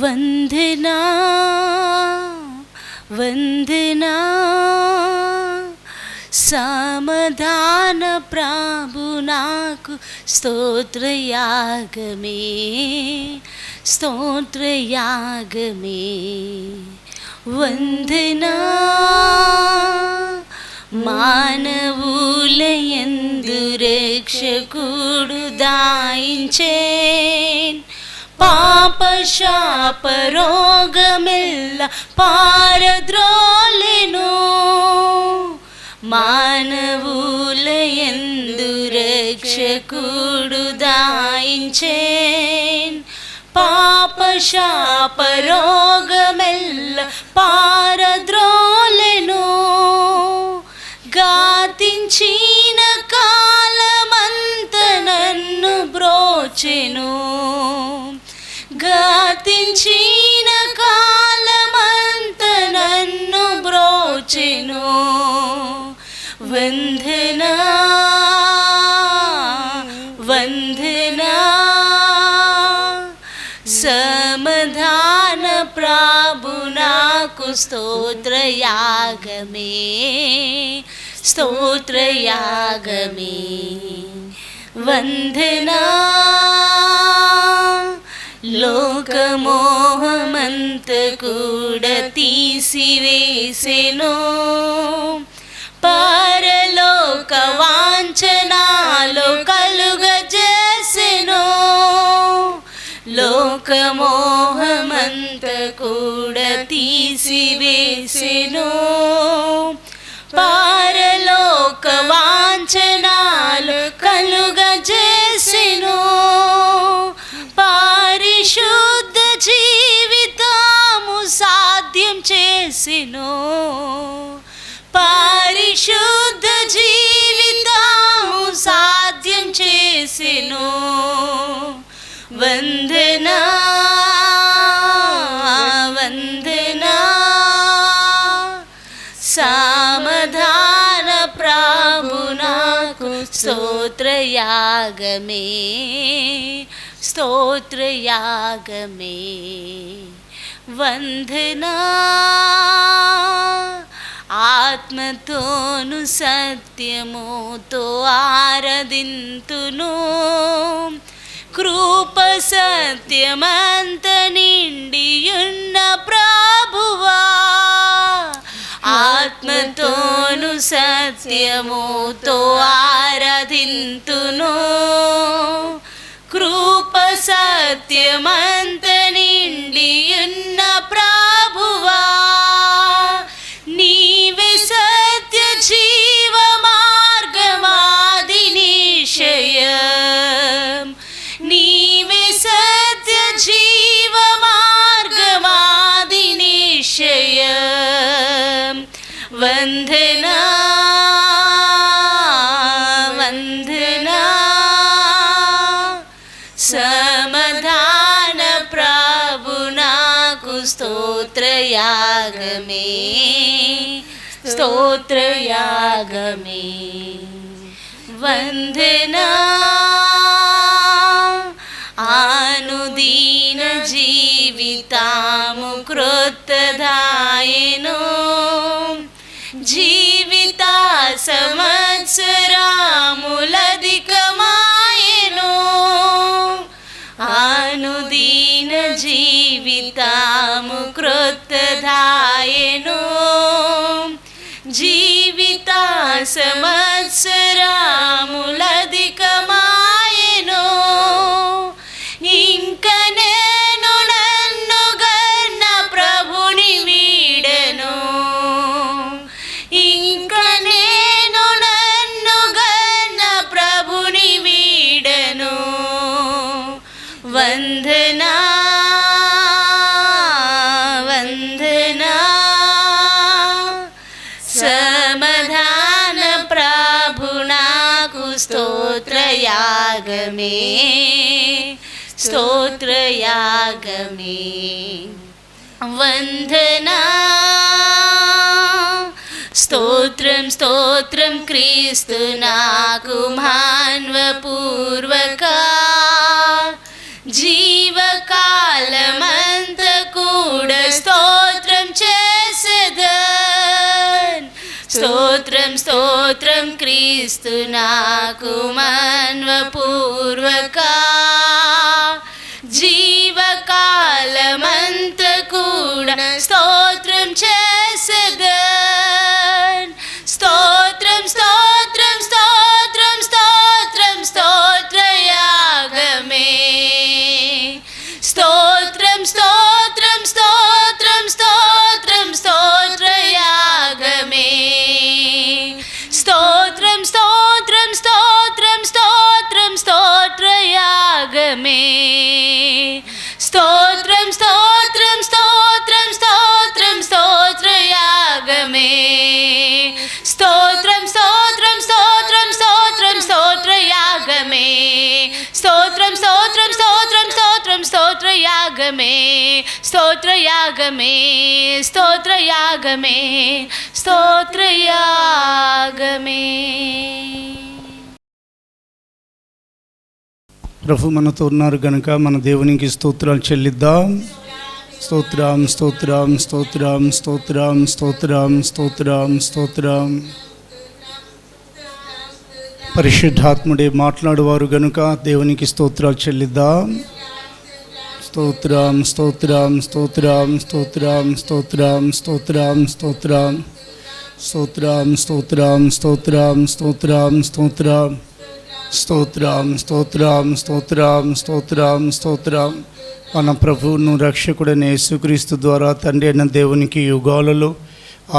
వందనా వందనా సమాధాన ప్రభు నాకు స్తోత్రయాగమే స్తోత్రయాగమే వందనా మానవులయందు రక్షకుడు దాయించేన్ పాప శాప రోగమెల్ల పారద్రోలెను మానవులయందు రక్షకుడు దాయించేన్ పాప శాప రోగమెల్ల పారద్రోలెను గాతించిన కాలమంత నన్ను బ్రోచెను గాతించిన కాలమంత నన్ను బ్రోచెను వందనా వందనా సమాధాన ప్రభు నాకు స్తోత్రయాగమే స్తోత్రయాగమే వందనా లోకమోహమంత కూడా తీసివేసెను పరలోక వాంఛనాలు కలుగజేసెను లోకమోహమంత కూడా తీసివేసెను పరలోక వాంఛనాలు కలుగజేసెను పరిశుద్ధ జీవితము సాధ్యం చేసెను పరిశుద్ధ జీవితము సాధ్యం చేసెను వందనా వందనా సమాధాన ప్రభు నాకు స్తోత్రయాగమే స్తోత్రయాగమే వందనా ఆత్మతోను సత్యముతో ఆరాధింతును కృప సత్యమంత నిండియున్న ప్రభువా ఆత్మతోను సత్యముతో ఆరాధింతును కృప సత్యమంత నిండియున్న ప్రభువా నీవే సత్య జీవ మార్గమాది నిశ్చయం నీవే సత్య జీవ మార్గమాది నిశ్చయం వందనా వందనా సమాధాన ప్రభు నాకు స్తోత్రయాగమే స్తోత్రయాగమే వందనా అనుదీన జీవితాము క్రొత్తదాయెను జీవిత సంవత్సరాములధికమాయెను అనుదీన జీవితాము క్రొత్తదాయెను జీవిత సంవత్సరాములధికమాయెను ఇంక నేను నన్ను గన్న ప్రభుని వీడెను ఇంక నేను నన్ను గన్న ప్రభుని వీడెను వందనా వందనా సమాధాన ప్రభు నాకు స్తోత్రయాగమే స్తోత్రయాగమే వందనా స్తోత్రం స్తోత్రం క్రీస్తు నాకు మాన్వపూర్వక జీవకాలమంత స్తోత్రం స్తోత్రం క్రీస్తు నాకు మన్వపూర్వక జీవకాలమంత కూడా స్తోత్రం చేసేదన్. స్తోత్రం స్తోత్రం స్తోత్రం స్తోత్రం స్తోత్రయాగమే. స్తోత్రం స్తోత్రం స్తోత్రం స్తోత్రం స్తోత్రయాగమే. స్తోత్రం స్తోత్రం స్తోత్రం స్తోత్రం స్తోత్రయాగమే. స్తోత్రం స్తోత్రం స్తోత్రం స్తోత్రం స్తోత్రయాగమే. స్తోత్రం స్తోత్రం స్తోత్రం స్తోత్రం స్తోత్రయాగమే. స్తోత్రం స్తోత్రం స్తోత్రం స్తోత్రం స్తోత్రయాగమే. స్తోత్రయాగమే స్తోత్రయాగమే స్తోత్రయాగమే. ప్రభు మనతో ఉన్నారు కనుక మన దేవునికి స్తోత్రాలు చెల్లిద్దాం. స్తోత్రం స్తోత్రం స్తోత్రం స్తోత్రం స్తోత్రం స్తోత్రం స్తోత్రం. పరిశుద్ధాత్ముడే మాట్లాడువారు గనుక దేవునికి స్తోత్రాలు చెల్లిద్దాం. స్తోత్రం స్తోత్రం స్తోత్రం స్తోత్రం స్తోత్రం స్తోత్రం స్తోత్రం స్తోత్రం స్తోత్రం స్తోత్రం స్తోత్రం స్తోత్రం స్తోత్రం స్తోత్రం స్తోత్రం స్తోత్రం స్తోత్రం. మన ప్రభువును రక్షకుడైన యేసుక్రీస్తు ద్వారా తండ్రి అయిన దేవునికి యుగాలలో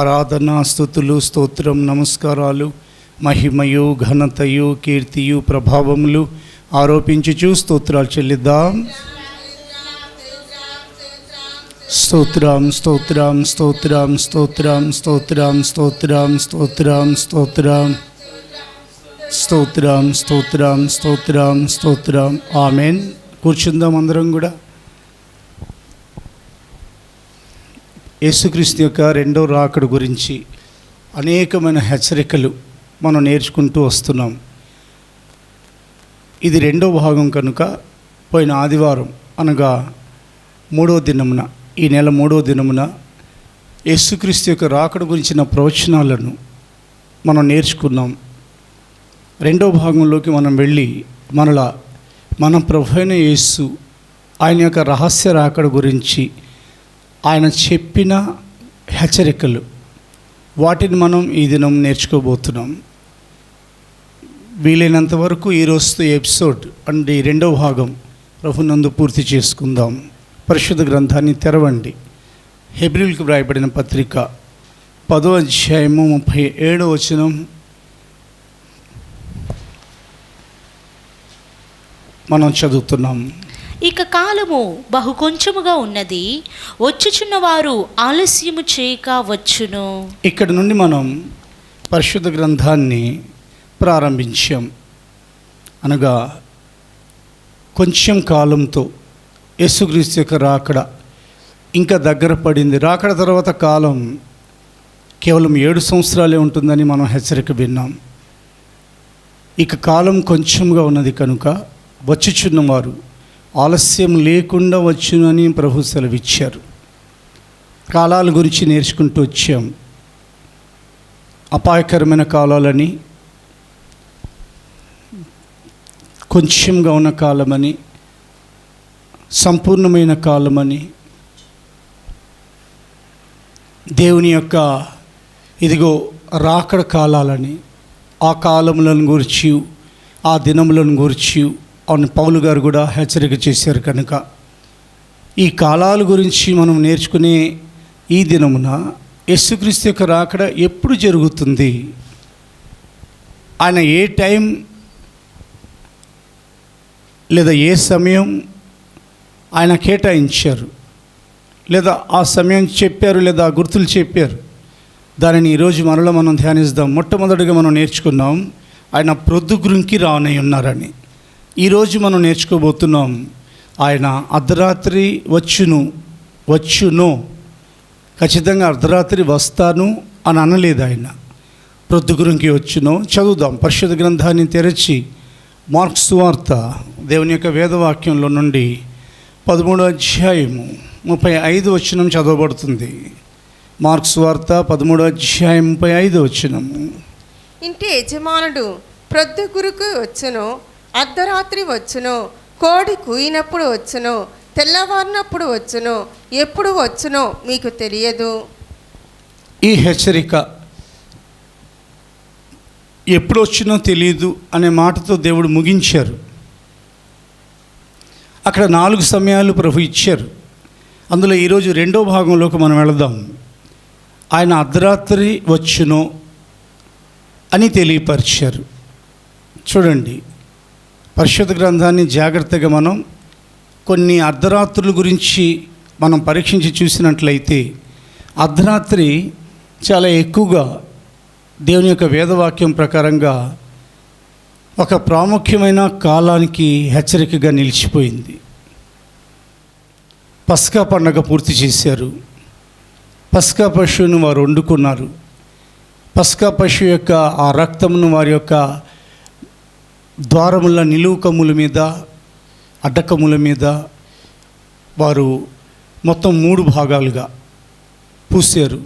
ఆరాధన స్తుతులు స్తోత్రం నమస్కారాలు మహిమయు ఘనతయు కీర్తియు ప్రభావములు ఆరోపించుచు స్తోత్రాలు చెల్లిద్దాం. స్తోత్రం స్తోత్రం స్తోత్రం స్తోత్రం స్తోత్రం స్తోత్రం స్తోత్రం స్తోత్రం స్తోత్రం స్తోత్రం స్తోత్రం స్తోత్రం. ఆమెన్. కూర్చుందాం అందరం కూడా. యేసుక్రీస్తు యొక్క రెండో రాకడ గురించి అనేకమైన హెచ్చరికలు మనం నేర్చుకుంటూ వస్తున్నాం. ఇది రెండో భాగం కనుక పోయిన ఆదివారం అనగా 3వ దినమున, ఈ నెల 3వ దినమున యేసుక్రీస్తు యొక్క రాకడ గురించిన ప్రవచనాలను మనం నేర్చుకున్నాం. రెండో భాగంలోకి మనం వెళ్ళి మనలా మన ప్రభువైన యేసు ఆయన యొక్క రహస్య రాకడ గురించి ఆయన చెప్పిన హెచ్చరికలు వాటిని మనం ఈ దినం నేర్చుకోబోతున్నాం. వీలైనంత వరకు ఈరోజు ఎపిసోడ్ అంటే ఈ రెండవ భాగం ప్రభునందు పూర్తి చేసుకుందాం. పరిశుద్ధ గ్రంథాన్ని తెరవండి. హెబ్రీయులకు వ్రాయబడిన పత్రిక 10వ అధ్యాయము 37వ వచనం మనం చదువుతున్నాం. ఇక కాలము బహు కొంచెముగా ఉన్నది, వచ్చుచున్నవారు ఆలస్యము చేయక వచ్చును. ఇక్కడ నుండి మనం పరిశుద్ధ గ్రంథాన్ని ప్రారంభించాం. అనగా కొంచెం కాలంతో యేసుక్రీస్తు యొక్క రాకడ ఇంకా దగ్గర పడింది. రాకడ తర్వాత కాలం కేవలం 7 సంవత్సరాలే ఉంటుందని మనం హెచ్చరిక విన్నాం. ఇక కాలం కొంచెంగా ఉన్నది కనుక వచ్చుచున్నవారు ఆలస్యం లేకుండా వచ్చునని ప్రభు సెలవిచ్చారు. కాలాల గురించి నేర్చుకుంటూ వచ్చాం. అపాయకరమైన కాలాలని, కొంచెంగా ఉన్న కాలమని, సంపూర్ణమైన కాలమని, దేవుని యొక్క ఇదిగో రాకడ కాలాలని, ఆ కాలములను గురించి, ఆ దినములను గురించి అవును పౌలు గారు కూడా హెచ్చరిక చేశారు. కనుక ఈ కాలాల గురించి మనం నేర్చుకునే ఈ దినమున యేసుక్రీస్తు యొక్క రాకడ ఎప్పుడు జరుగుతుంది, ఆయన ఏ టైం లేదా ఏ సమయం ఆయన కేటాయించారు, లేదా ఆ సమయం చెప్పారు, లేదా ఆ గుర్తులు చెప్పారు, దానిని ఈరోజు మనలో మనం ధ్యానిస్తాం. మొట్టమొదటిగా మనం నేర్చుకున్నాం ఆయన ప్రొద్దుగురికి రానై ఉన్నారని. ఈరోజు మనం నేర్చుకోబోతున్నాం ఆయన అర్ధరాత్రి వచ్చును ఖచ్చితంగా అర్ధరాత్రి వస్తాను అని అనలేదు. ఆయన ప్రొద్దుగురికి వచ్చును. చదువుదాం పరిశుద్ధ గ్రంథాన్ని తెరచి మార్కు సువార్త దేవుని యొక్క వేదవాక్యంలో నుండి 13వ అధ్యాయము 35వ వచనం చదవబడుతుంది. మార్క్స్ వార్త 13:35. ఇంటి యజమానుడు ప్రొద్దుగురుకు వచ్చును, అర్ధరాత్రి వచ్చును, కోడి కూయినప్పుడు వచ్చును, తెల్లవారినప్పుడు వచ్చును, ఎప్పుడు వచ్చునో మీకు తెలియదు. ఈ హెచ్చరిక ఎప్పుడు వచ్చినో తెలియదు అనే మాటతో దేవుడు ముగించారు. అక్కడ 4 సమయాలు ప్రభు ఇచ్చారు. అందులో ఈరోజు రెండో భాగంలోకి మనం వెళదాం. ఆయన అర్ధరాత్రి వచ్చునో అని తెలియపరిచారు. చూడండి, పరిశుద్ధ గ్రంథాన్ని జాగ్రత్తగా మనం కొన్ని అర్ధరాత్రుల గురించి మనం పరీక్షించి చూసినట్లయితే అర్ధరాత్రి చాలా ఎక్కువగా దేవుని యొక్క వేదవాక్యం ప్రకారంగా ఒక ప్రాముఖ్యమైన కాలానికి హెచ్చరికగా నిలిచిపోయింది. పస్కా పండగ పూర్తి చేశారు. పస్కా పశువును వారు వండుకున్నారు. పస్కా పశువు యొక్క ఆ రక్తమును వారి యొక్క ద్వారముల నిలువు కమ్ముల మీద, అడ్డకమ్ముల మీద వారు మొత్తం 3 భాగాలుగా పూసారు.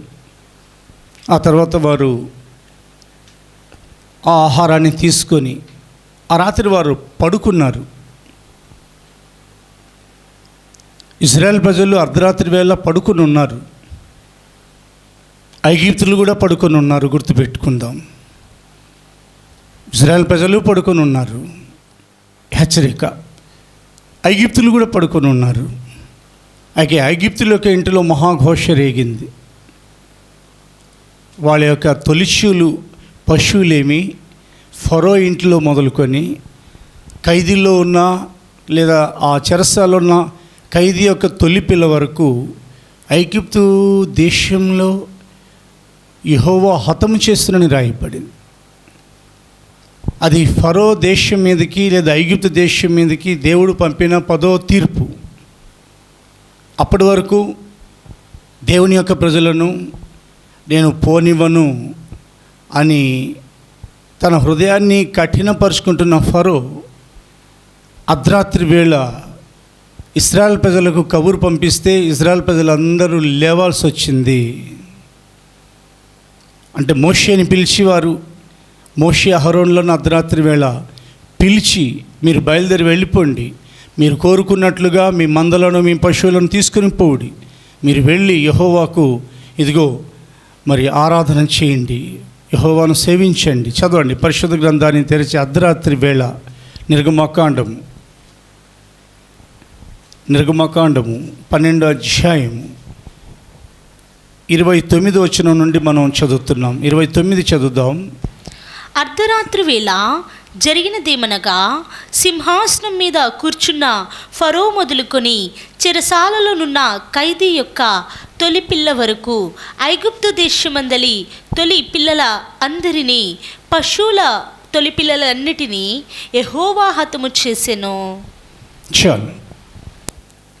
ఆ తర్వాత వారు ఆ ఆహారాన్ని తీసుకొని ఆ రాత్రి వారు పడుకున్నారు. ఇజ్రాయెల్ ప్రజలు అర్ధరాత్రి వేళ పడుకుని ఉన్నారు. ఐగుప్తులు కూడా పడుకొని ఉన్నారు. గుర్తుపెట్టుకుందాం, ఇజ్రాయెల్ ప్రజలు పడుకొని ఉన్నారు. హెచ్చరిక, ఐగుప్తులు కూడా పడుకొని ఉన్నారు. అయితే ఐగుప్తుల యొక్క ఇంటిలో మహాఘోష రేగింది. వాళ్ళ యొక్క తొలిచూలు పశువులేమి ఫరో ఇంటిలో మొదలుకొని ఖైదీలో ఉన్న లేదా ఆ చెరసాలో ఉన్న ఖైదీ యొక్క తొలి పిల్ల వరకు ఐగుప్తు దేశంలో యెహోవా హతము చేస్తునని రాయబడింది. అది ఫరో దేశం మీదకి లేదా ఐగుప్తు దేశం మీదకి దేవుడు పంపిన 10వ తీర్పు. అప్పటి వరకు దేవుని యొక్క ప్రజలను నేను పోనివ్వను అని తన హృదయాన్ని కఠినపరుచుకుంటున్న ఫరో అర్ధరాత్రి వేళ ఇశ్రాయేల్ ప్రజలకు కబురు పంపిస్తే ఇశ్రాయేల్ ప్రజలందరూ లేవాల్సి వచ్చింది. అంటే మోషేని పిలిచి వారు మోషే అహరోనులను అర్ధరాత్రి వేళ పిలిచి, మీరు బయలుదేరి వెళ్ళిపోండి, మీరు కోరుకున్నట్లుగా మీ మందలను మీ పశువులను తీసుకుని పోవుడి, మీరు వెళ్ళి యెహోవాకు ఇదిగో మరి ఆరాధన చేయండి, యెహోవాను సేవించండి. చదవండి, పరిశుద్ధ గ్రంథాన్ని తెరిచి అర్ధరాత్రి వేళ నిర్గమకాండము 12వ అధ్యాయము 29వ వచనం నుండి మనం చదువుతున్నాం. 29 చదువుదాం. అర్ధరాత్రి వేళ జరిగినదేమనగా, సింహాసనం మీద కూర్చున్న ఫరో మొదలుకొని చెరసాలలోనున్న ఖైదీ యొక్క తొలి పిల్ల వరకు ఐగుప్తు దేశమందలి తొలి పిల్లల అందరినీ, పశువుల తొలి పిల్లలన్నిటినీ యెహోవా హతము చేసెను. చాలు.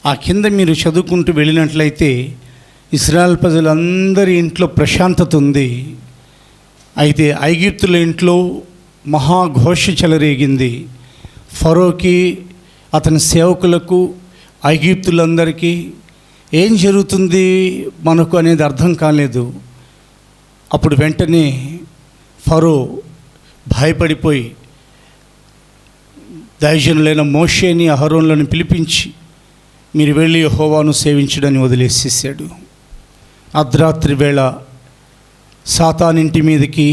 ఆ కింద మీరు చదువుకుంటూ వెళ్ళినట్లయితే ఇశ్రాయేల్ ప్రజలందరి ఇంట్లో ప్రశాంతత ఉంది. అయితే ఐగుప్తుల ఇంట్లో మహాఘోష చెలరేగింది. ఫరోకి, అతని సేవకులకు, ఐగుప్తులందరికీ ఏం జరుగుతుంది మనకు అనేది అర్థం కాలేదు. అప్పుడు వెంటనే ఫరో భయపడిపోయి దైవజనులైన మోషేని అహరోనులను పిలిపించి, మీరు వెళ్ళి యెహోవాను సేవించడని వదిలేసేసాడు. అర్ధరాత్రి వేళ సాతానింటి మీదకి,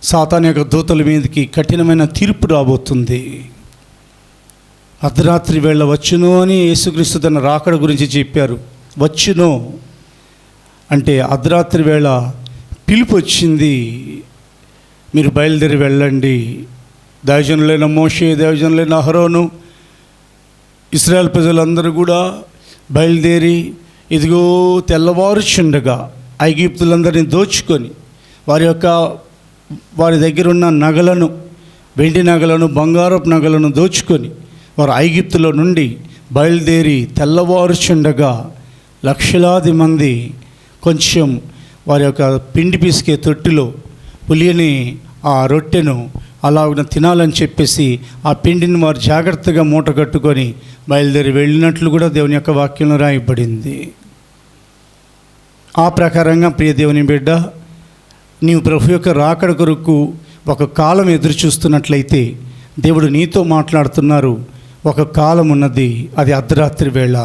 సాతాన్ యొక్క దూతల మీదకి కఠినమైన తీర్పు రాబోతుంది. అర్ధరాత్రి వేళ వచ్చును అని యేసుక్రీస్తు తన రాకడ గురించి చెప్పారు. వచ్చును అంటే అర్ధరాత్రి వేళ పిలుపు వచ్చింది, మీరు బయలుదేరి వెళ్ళండి. దైవజనులైన మోషే, దైవజనులైన అహరోను, ఇశ్రాయేల్ ప్రజలందరూ కూడా బయలుదేరి ఇదిగో తెల్లవారుచుండగా ఐగుప్తులందరినీ దోచుకొని వారి దగ్గర ఉన్న నగలను, వెండి నగలను, బంగారపు నగలను దోచుకొని వారు ఐగుప్తులో నుండి బయలుదేరి తెల్లవారుచుండగా లక్షలాది మంది కొంచెం వారి యొక్క పిండి పిసికే తొట్టిలో పులియని ఆ రొట్టెను అలాగ తినాలని చెప్పేసి ఆ పిండిని వారు జాగ్రత్తగా మూట కట్టుకొని బయలుదేరి వెళ్ళినట్లు కూడా దేవుని యొక్క వాక్యంలో రాయబడింది. ఆ ప్రకారంగా ప్రియ దేవుని బిడ్డ, నీవు ప్రభు యొక్క రాకడ కొరకు ఒక కాలం ఎదురు చూస్తున్నట్లయితే దేవుడు నీతో మాట్లాడుతున్నారు. ఒక కాలం ఉన్నది, అది అర్ధరాత్రి వేళ.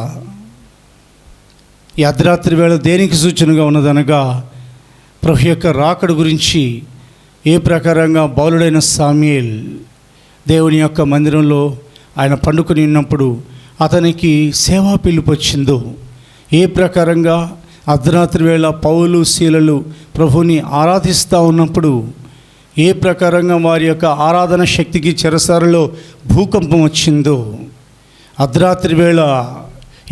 ఈ అర్ధరాత్రి వేళ దేనికి సూచనగా ఉన్నదనగా ప్రభు యొక్క రాకడ గురించి ఏ ప్రకారంగా బౌలుడైన సామ్యూయేల్ దేవుని యొక్క మందిరంలో ఆయన పండుకొని ఉన్నప్పుడు అతనికి సేవా పిలుపు వచ్చిందో, ఏ ప్రకారంగా అర్ధరాత్రి వేళ పౌలు శీలలు ప్రభుని ఆరాధిస్తూ ఉన్నప్పుడు ఏ ప్రకారంగా వారి యొక్క ఆరాధన శక్తికి చెరసాలలో భూకంపం వచ్చిందో, అర్ధరాత్రి వేళ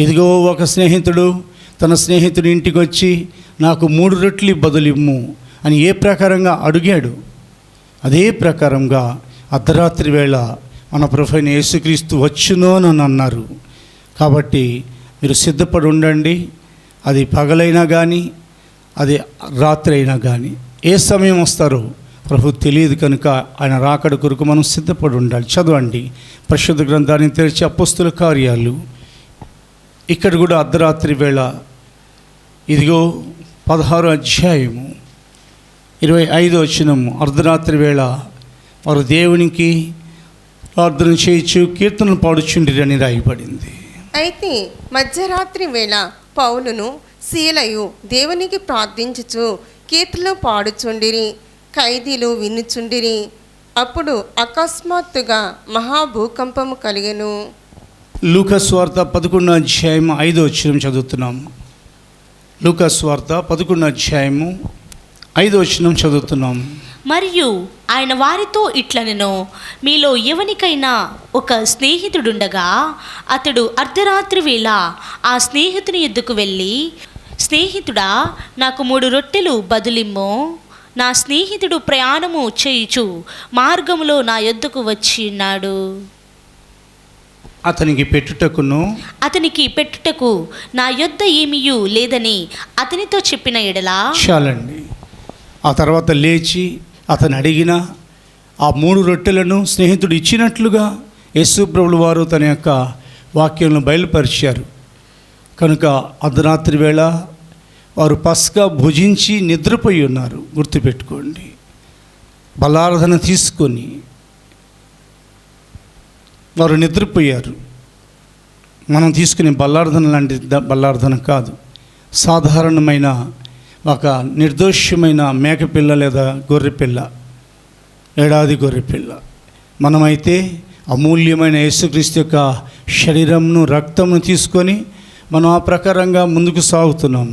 ఇదిగో ఒక స్నేహితుడు తన స్నేహితుడి ఇంటికి వచ్చి నాకు 3 రొట్టెలు బదులిమ్ము అని ఏ ప్రకారంగా అడిగాడు, అదే ప్రకారంగా అర్ధరాత్రి వేళ మన ప్రభు అయిన యేసుక్రీస్తు వచ్చును అని అన్నారు. కాబట్టి మీరు సిద్ధపడి ఉండండి. అది పగలైనా కానీ, అది రాత్రి అయినా కానీ, ఏ సమయం వస్తారో ప్రభు తెలియదు కనుక ఆయన రాకడ కొరకు మనం సిద్ధపడి ఉండాలి. చదవండి పరిశుద్ధ గ్రంథాన్ని తెరిచి అపోస్తుల కార్యాలు. ఇక్కడ కూడా అర్ధరాత్రి వేళ ఇదిగో 16వ అధ్యాయము 25వ వచనము, అర్ధరాత్రి వేళ వారు దేవునికి ప్రార్థన చేయొచ్చు, కీర్తనలు పాడుచుండిరని రాయబడింది. అయితే మధ్యరాత్రి వేళ పౌలును శీలయు దేవునికి ప్రార్థించుచు కీర్తనలు పాడుచుండిరి, ఖైదీలు వినుచుండిరి. అప్పుడు అకస్మాత్తుగా మహాభూకంపము కలిగెను. లూకా సువార్త 11వ అధ్యాయము 5వ వచనం చదువుతున్నాము. లూకా సువార్త 11వ అధ్యాయము 5వ వచనం చదువుతున్నాము. మరియు ఆయన వారితో ఇట్లనెను, మీలో ఎవనికైనా ఒక స్నేహితుడుండగా అతడు అర్ధరాత్రి వేళ ఆ స్నేహితుని యొద్దకు వెళ్ళి, స్నేహితుడా నాకు 3 రొట్టెలు బదులిమ్ము, నా స్నేహితుడు ప్రయాణము చేయుచు మార్గములో నా యొద్దకు వచ్చి ఉన్నాడు. అతనికి పెట్టుటకు నా యొద్ద ఏమీయూ లేదని అతనితో చెప్పిన ఎడలా చాలండి. ఆ తర్వాత లేచి అతను అడిగిన ఆ 3 రొట్టెలను స్నేహితుడు ఇచ్చినట్లుగా యేసు ప్రభువు వారు తన యొక్క వాక్యాలను బయలుపరిచారు. కనుక అర్ధరాత్రి వేళ వారు పస్కా భుజించి నిద్రపోయి ఉన్నారు. గుర్తుపెట్టుకోండి, బలారాధన తీసుకొని వారు నిద్రపోయారు. మనం తీసుకునే బల్లార్థన లాంటి బల్లార్థన కాదు, సాధారణమైన ఒక నిర్దోషమైన మేకపిల్ల లేదా గొర్రెపిల్ల, ఏడాది గొర్రెపిల్ల. మనమైతే అమూల్యమైన యేసుక్రీస్తు యొక్క శరీరంను రక్తంను తీసుకొని మనం ఆ ప్రకారంగా ముందుకు సాగుతున్నాం.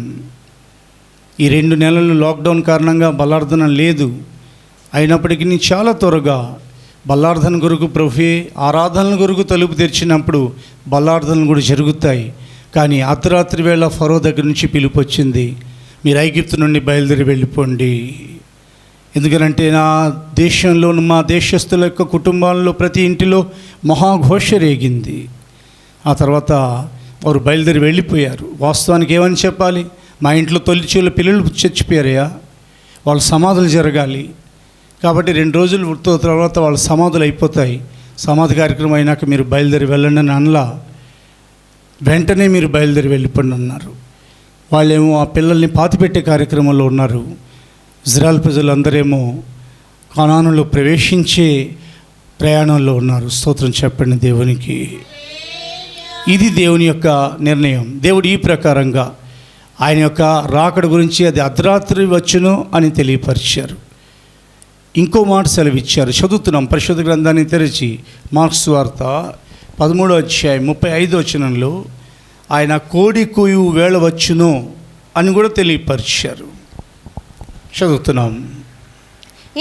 ఈ 2 నెలలు లాక్డౌన్ కారణంగా బల్లార్థన లేదు. అయినప్పటికీ చాలా త్వరగా బల్లార్థన కొరకు ప్రభువే ఆరాధనల కొరకు తలుపు తెరిచినప్పుడు బల్లార్థనలు కూడా జరుగుతాయి. కానీ అర్ధరాత్రి వేళ ఫరో దగ్గర నుంచి పిలుపు వచ్చింది, మీరు ఐగుప్తు నుండి బయలుదేరి వెళ్ళిపోండి. ఎందుకంటే నా దేశంలో మా దేశస్తుల యొక్క కుటుంబాల్లో ప్రతి ఇంటిలో మహాఘోష రేగింది. ఆ తర్వాత వారు బయలుదేరి వెళ్ళిపోయారు. వాస్తవానికి ఏమని చెప్పాలి, మా ఇంట్లో తొలిచూల పిల్లలు చచ్చిపోయారయ్యా, వాళ్ళ సమాధులు జరగాలి. కాబట్టి 2 రోజుల తర్వాత వాళ్ళ సమాధులు అయిపోతాయి. సమాధి కార్యక్రమం అయినాక మీరు బయలుదేరి వెళ్ళండి అని అనలా, వెంటనే మీరు బయలుదేరి వెళ్ళిపోండి అన్నారు. వాళ్ళేమో ఆ పిల్లల్ని పాతిపెట్టే కార్యక్రమంలో ఉన్నారు. ఇజ్రాయెల్ ప్రజలందరేమో కనానులో ప్రవేశించే ప్రయాణంలో ఉన్నారు. స్తోత్రం చెప్పండి దేవునికి. ఇది దేవుని యొక్క నిర్ణయం. దేవుడు ఈ ప్రకారంగా ఆయన యొక్క రాకడ గురించి అది అర్ధరాత్రి వచ్చును అని తెలియపరిచారు. ఇంకో మాట సెలవిచ్చారు. చదువుతున్నాం పరిశుద్ధ గ్రంథాన్ని తెరిచి మార్క్స్ వార్త 13వ అధ్యాయం 35వ వచనంలో ఆయన కోడి కూయు వేళ వచ్చును అని కూడా తెలియపరిచారు. చదువుతున్నాం.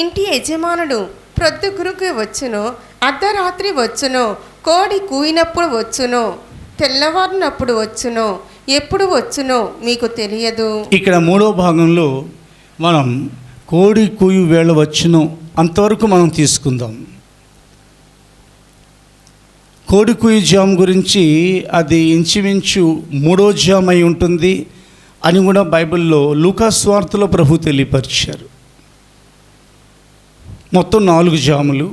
ఇంటి యజమానుడు ప్రొద్దుగురుకు వచ్చును, అర్ధరాత్రి వచ్చును, కోడి కూయినప్పుడు వచ్చును, తెల్లవారినప్పుడు వచ్చును, ఎప్పుడు వచ్చునో మీకు తెలియదు. ఇక్కడ 3వ భాగంలో మనం కోడి కూయు వేళ వచ్చును అంతవరకు మనం తీసుకుందాం. కోడి కూయు జాము గురించి అది ఇంచుమించు 3వ జాము అయి ఉంటుంది అని కూడా బైబిల్లో లూకా సువార్తలో ప్రభు తెలియపరిచారు. మొత్తం 4 జాములు.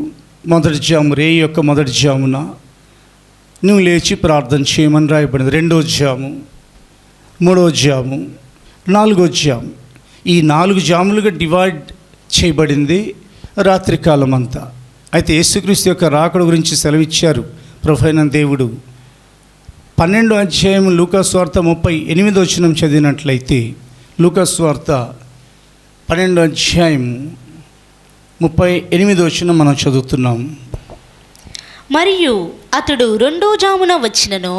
మొదటి జాము రేయి యొక్క మొదటి జామున నువ్వు లేచి ప్రార్థన చేయమని రాయబడింది. 2వ జాము, 3వ జాము, 4వ జాము. ఈ 4 జాములుగా డివైడ్ చేయబడింది రాత్రికాలం అంతా. అయితే యేసుక్రీస్తు యొక్క రాకడ గురించి సెలవిచ్చారు ప్రభువైన దేవుడు. 12వ అధ్యాయం లూకాసు వార్త 38వ వచనం చదివినట్లయితే, లూకాసు వార్త 12వ అధ్యాయం 38వ వచనం మనం చదువుతున్నాం. మరియు అతడు 2వ జామున వచ్చిననో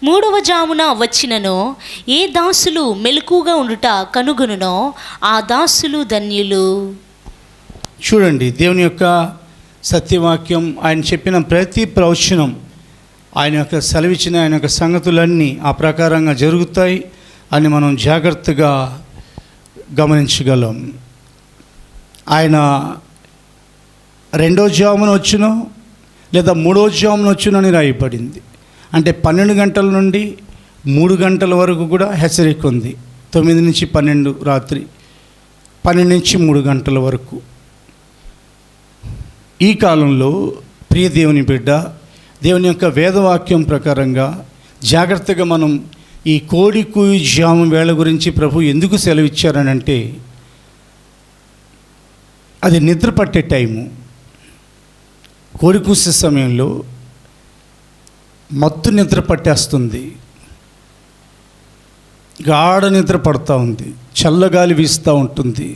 3వ జామున వచ్చిననో ఏ దాసులు మెలకుగా ఉండుట కనుగొనునో ఆ దాసులు ధన్యులు. చూడండి, దేవుని యొక్క సత్యవాక్యం, ఆయన చెప్పిన ప్రతి ప్రవచనం, ఆయన యొక్క సెలవిచ్చిన ఆయన యొక్క సంగతులన్నీ ఆ ప్రకారంగా జరుగుతాయి అని మనం జాగ్రత్తగా గమనించగలం. ఆయన 2వ జామున వచ్చునో లేదా 3వ జామున వచ్చునో అని రాయబడింది. అంటే 12 గంటల నుండి 3 గంటల వరకు కూడా హెచ్చరిక ఉంది. 9 నుంచి 12 రాత్రి, 12 నుంచి 3 గంటల వరకు. ఈ కాలంలో ప్రియ దేవుని బిడ్డ, దేవుని యొక్క వేదవాక్యం ప్రకారంగా జాగ్రత్తగా మనం ఈ కోడి కూయి జాము వేళ గురించి ప్రభు ఎందుకు సెలవిచ్చారనంటే, అది నిద్ర పట్టే టైము. కోడి కూసే సమయంలో మత్తు నిద్ర పట్టేస్తుంది, గాఢ నిద్ర పడుతూ ఉంది, చల్లగాలి వీస్తూ ఉంటుంది.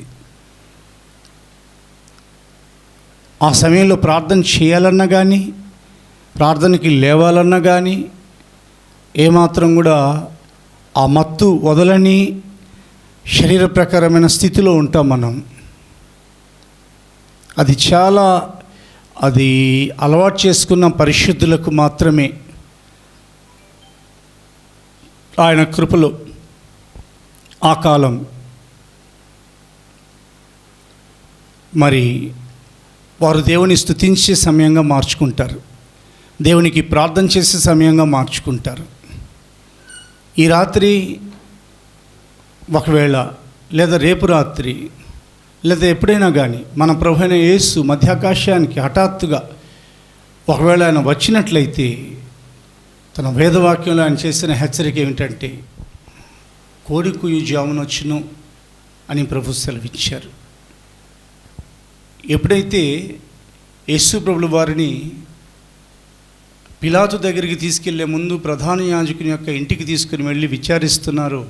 ఆ సమయంలో ప్రార్థన చేయాలన్నా కానీ, ప్రార్థనకి లేవాలన్నా కానీ ఏమాత్రం కూడా ఆ మత్తు వదలని శరీర ప్రకారమైన స్థితిలో ఉంటాం మనం. అది అలవాటు చేసుకున్న పరిశుద్ధులకు మాత్రమే ఆయన కృపలో ఆ కాలం మరి వారు దేవుని స్తుతించే సమయంగా మార్చుకుంటారు, దేవునికి ప్రార్థన చేసే సమయంగా మార్చుకుంటారు. ఈ రాత్రి ఒకవేళ లేదా రేపు రాత్రి లేదా ఎప్పుడైనా కానీ మన ప్రభువైన యేసు మధ్యాకాశానికి హఠాత్తుగా ఒకవేళ ఆయన వచ్చినట్లయితే, తన వేదవాక్యంలో ఆయన చేసిన హెచ్చరిక ఏమిటంటే, కోడి కూయు జామున వచ్చును అని ప్రభు సెలవిచ్చారు. ఎప్పుడైతే యేసు ప్రభుల వారిని పిలాతు దగ్గరికి తీసుకెళ్లే ముందు ప్రధాన యాజకుని యొక్క ఇంటికి తీసుకుని వెళ్ళి విచారిస్తున్నారో,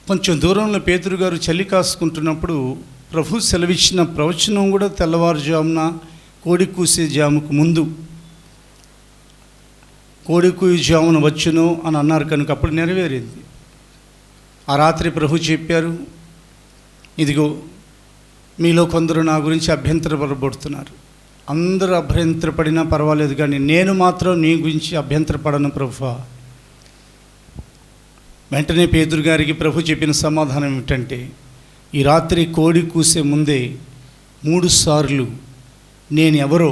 కొంచెం దూరంలో పేతురు గారు చలి కాసుకుంటున్నప్పుడు ప్రభు సెలవిచ్చిన ప్రవచనం కూడా తెల్లవారుజామున కోడి కూసే జాముకు ముందు కోడి కూయు జామున వచ్చును అని అన్నారు కనుక అప్పుడు నెరవేరింది. ఆ రాత్రి ప్రభు చెప్పారు, ఇదిగో మీలో కొందరు నా గురించి అభ్యంతరపడబడుతున్నారు. అందరూ అభ్యంతరపడినా పర్వాలేదు, కానీ నేను మాత్రం నీ గురించి అభ్యంతరపడను ప్రభువా. వెంటనే పేతురు గారికి ప్రభు చెప్పిన సమాధానం ఏమిటంటే, ఈ రాత్రి కోడి కూసే ముందే 3 సార్లు నేను ఎవరో